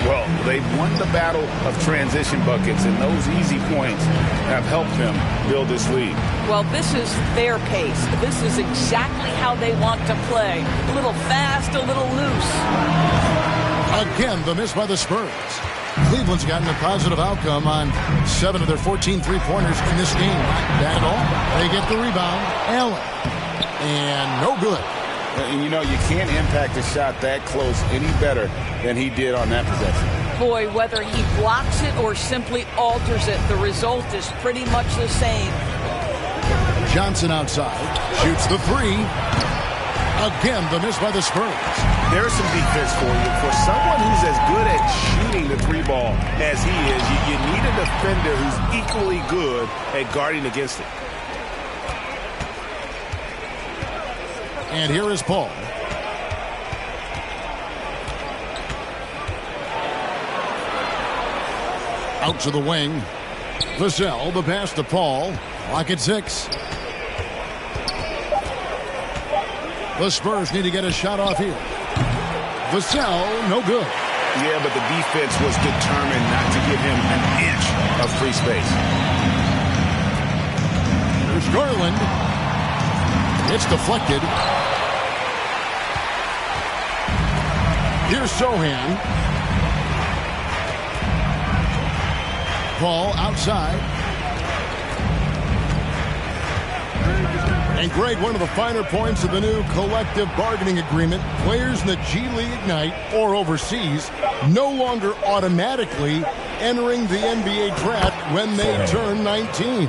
Well, they've won the battle of transition buckets, and those easy points have helped them build this lead. Well, this is their pace. This is exactly how they want to play. A little fast, a little loose. Again, the miss by the Spurs. Cleveland's gotten a positive outcome on 7 of their 14 three-pointers in this game. Not bad at all. They get the rebound. Allen. And no good. And, you know, you can't impact a shot that close any better than he did on that possession. Boy, whether he blocks it or simply alters it, the result is pretty much the same. Johnson outside. Shoots the 3. Again, the miss by the Spurs. There's some defense for you. For someone who's as good at shooting the 3-ball as he is, you need a defender who's equally good at guarding against it. And here is Paul. Out to the wing. Vassell, the pass to Paul. Clock at 6. The Spurs need to get a shot off here. Vassell, no good. Yeah, but the defense was determined not to give him an inch of free space. There's Garland. It's deflected. Here's Sohan. Paul outside. And Greg, one of the finer points of the new collective bargaining agreement, players in the G League Ignite or overseas no longer automatically entering the NBA draft when they turn 19.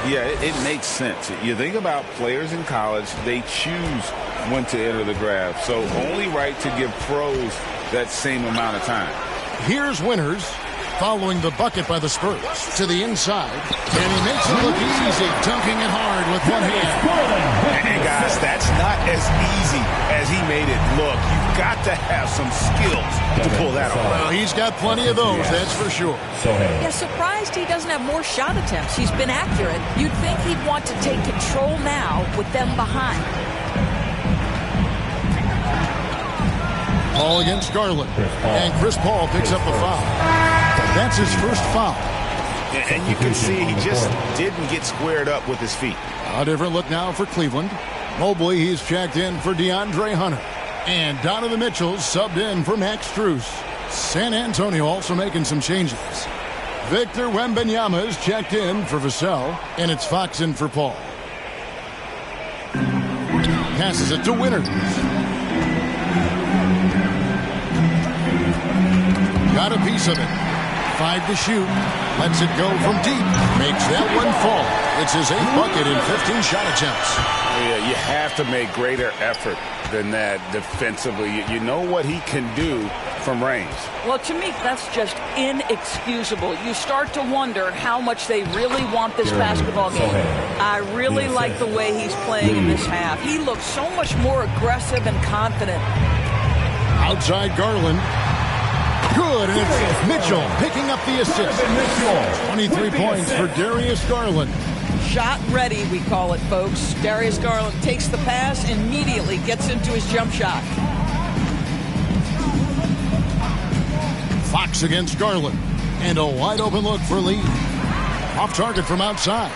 Yeah, it makes sense. You think about players in college, they choose when to enter the draft. So only right to give pros that same amount of time. Here's Winters following the bucket by the Spurs to the inside. And he makes it look easy, dunking it hard with one hand. And guys, that's not as easy as he made it look. You've got to have some skills to pull that off. Well, he's got plenty of those, that's for sure. Yeah, surprised he doesn't have more shot attempts. He's been accurate. You'd think he'd want to take control now with them behind. Paul against Garland. And Chris Paul picks up the foul. That's his first foul. And you can see he just didn't get squared up with his feet. A different look now for Cleveland. Mobley, he's checked in for DeAndre Hunter. And Donovan Mitchell subbed in for Max Strus. San Antonio also making some changes. Victor Wembanyama is checked in for Vassell. And it's Fox in for Paul. Passes it to Winters. Got a piece of it. 5 to shoot. Lets it go from deep. Makes that one fall. It's It's his 8th bucket in 15 shot attempts. Yeah, you have to make greater effort than that defensively. You know what he can do from range. Well, to me, that's just inexcusable. You start to wonder how much they really want this basketball game. I really like the way he's playing in this half. He looks so much more aggressive and confident. Outside Garland. Good, and it's Mitchell picking up the assist. 23 points for Darius Garland. Shot ready, we call it, folks. Darius Garland takes the pass, immediately gets into his jump shot. Fox against Garland. And a wide open look for Lee. Off target from outside.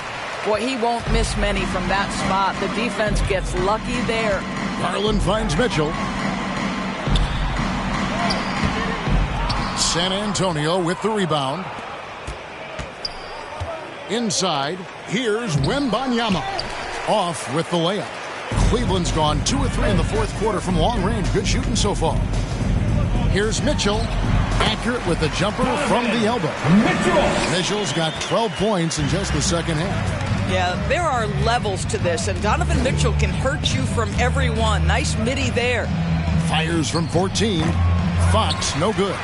Boy, he won't miss many from that spot. The defense gets lucky there. Garland finds Mitchell. San Antonio with the rebound. Inside, here's Wembanyama. Off with the layup. Cleveland's gone 2 of 3 in the fourth quarter from long range. Good shooting so far. Here's Mitchell. Accurate with the jumper from the elbow. Mitchell's got 12 points in just the second half. Yeah, there are levels to this, and Donovan Mitchell can hurt you from every one. Nice midi there. Fires from 14. Fox, no good.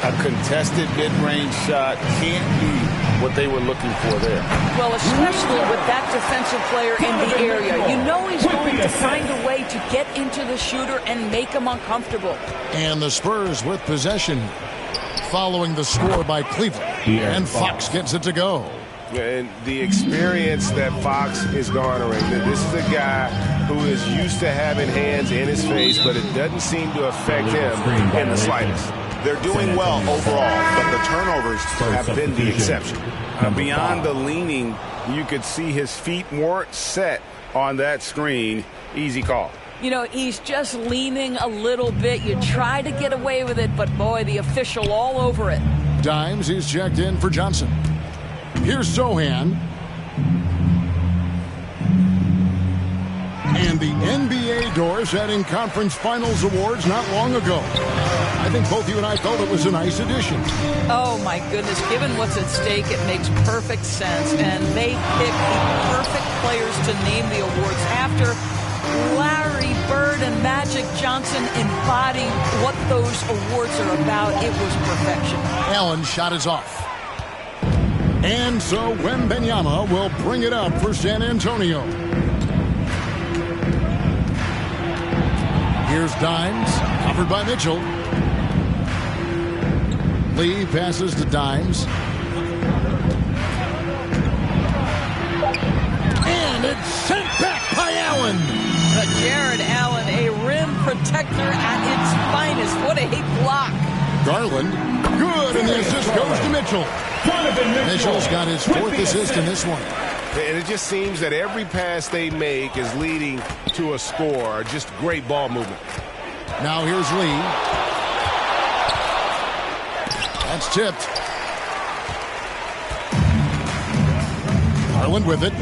A contested mid-range shot can't be what they were looking for there. Well, especially with that defensive player in the area. You know he's going to find a way to get into the shooter and make him uncomfortable. And the Spurs with possession following the score by Cleveland. And Fox gets it to go. And the experience that Fox is garnering, this is a guy who is used to having hands in his face, but it doesn't seem to affect him in the slightest. They're doing well overall, but the turnovers have been the exception. Beyond the leaning, you could see his feet weren't set on that screen. Easy call. You know, he's just leaning a little bit. You try to get away with it, but boy, the official all over it. Dimes is checked in for Johnson. Here's Sohan. And the NBA doors setting conference finals awards not long ago. I think both you and I felt it was a nice addition. Oh, my goodness. Given what's at stake, it makes perfect sense. And they picked the perfect players to name the awards after. Larry Bird and Magic Johnson embody what those awards are about. It was perfection. Allen's shot is off. And so Wembanyama will bring it up for San Antonio. Here's Dimes, covered by Mitchell. Lee passes to Dimes. And it's sent back by Allen. But Jared Allen, a rim protector at its finest. What a block. Garland, good, and the assist goes to Mitchell. Mitchell's got his 4th assist in this one. And it just seems that every pass they make is leading to a score. Just great ball movement. Now here's Lee. That's tipped. Garland with it.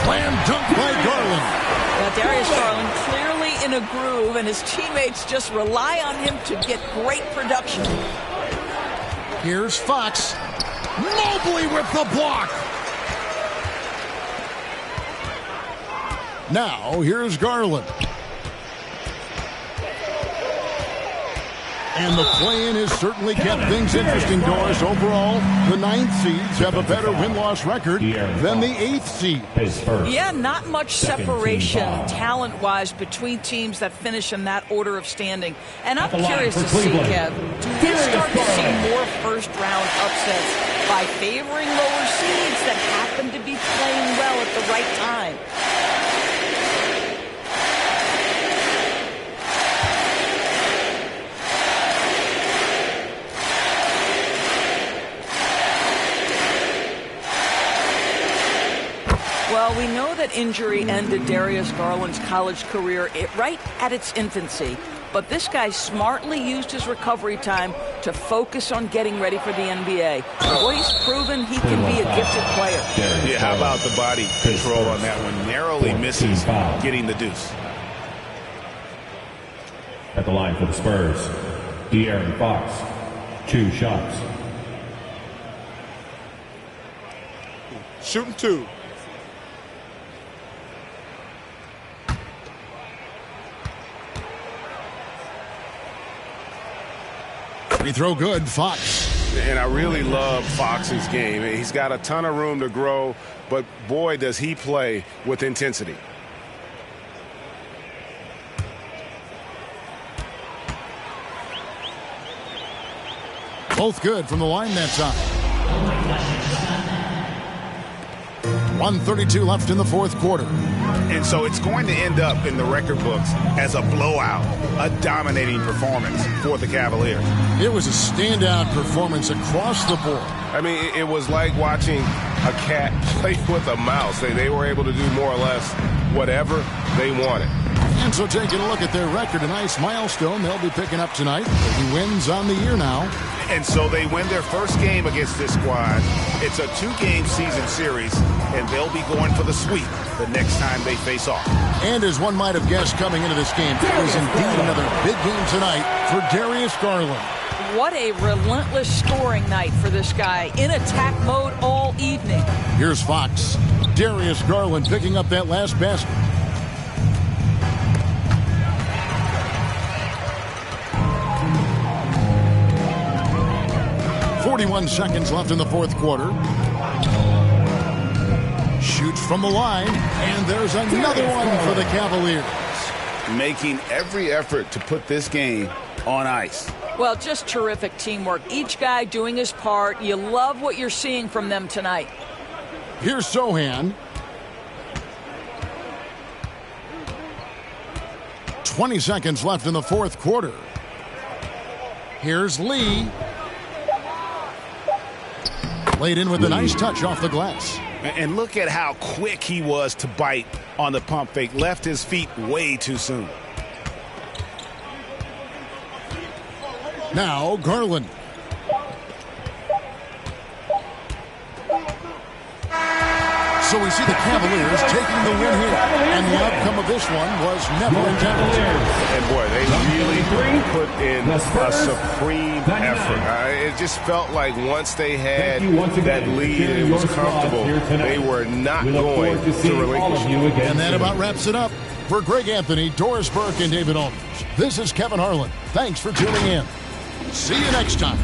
Slam dunk by Garland. Now Darius Garland clearly in a groove, and his teammates just rely on him to get great production. Here's Fox. Mobley with the block. Now here's Garland. And the play-in has certainly kept things interesting, Doris. Overall, the 9th seeds have a better win-loss record than the 8th seed. Yeah, not much separation talent-wise between teams that finish in that order of standing. And I'm curious to see, Kev, do we start to see more first-round upsets by favoring lower seeds that happen to be playing well at the right time? Well, we know that injury ended Darius Garland's college career right at its infancy. But this guy smartly used his recovery time to focus on getting ready for the NBA. Boy, he's proven he can be a gifted player. Yeah, how about the body control on that one? Narrowly misses getting the deuce. At the line for the Spurs, De'Aaron Fox, 2 shots. Shooting 2. Free throw good, Fox. And I really love Fox's game. He's got a ton of room to grow, but boy, does he play with intensity. Both good from the line that time. 1:32 left in the fourth quarter. And so it's going to end up in the record books as a blowout, a dominating performance for the Cavaliers. It was a standout performance across the board. I mean, it was like watching a cat play with a mouse. They were able to do more or less whatever they wanted. And so taking a look at their record, a nice milestone they'll be picking up tonight. 30 wins on the year now. And so they win their first game against this squad. It's a 2-game season series, and they'll be going for the sweep the next time they face off. And as one might have guessed coming into this game, it was indeed another big game tonight for Darius Garland. What a relentless scoring night for this guy. In attack mode all evening. Here's Fox. Darius Garland picking up that last basket. .41 seconds left in the fourth quarter. Shoots from the line, and there's another one for the Cavaliers. Making every effort to put this game on ice. Well, just terrific teamwork. Each guy doing his part. You love what you're seeing from them tonight. Here's Sochan. 20 seconds left in the fourth quarter. Here's Lee. Laid in with a nice touch off the glass. And look at how quick he was to bite on the pump fake. Left his feet way too soon. Now Garland. So we see the Cavaliers taking the win here. And the outcome of this one was never intended. And boy, they really put in a supreme effort. It just felt like once they had that lead and it was comfortable, they were not going to relinquish it. And that about wraps it up. For Greg Anthony, Doris Burke, and David Aldridge, this is Kevin Harlan. Thanks for tuning in. See you next time.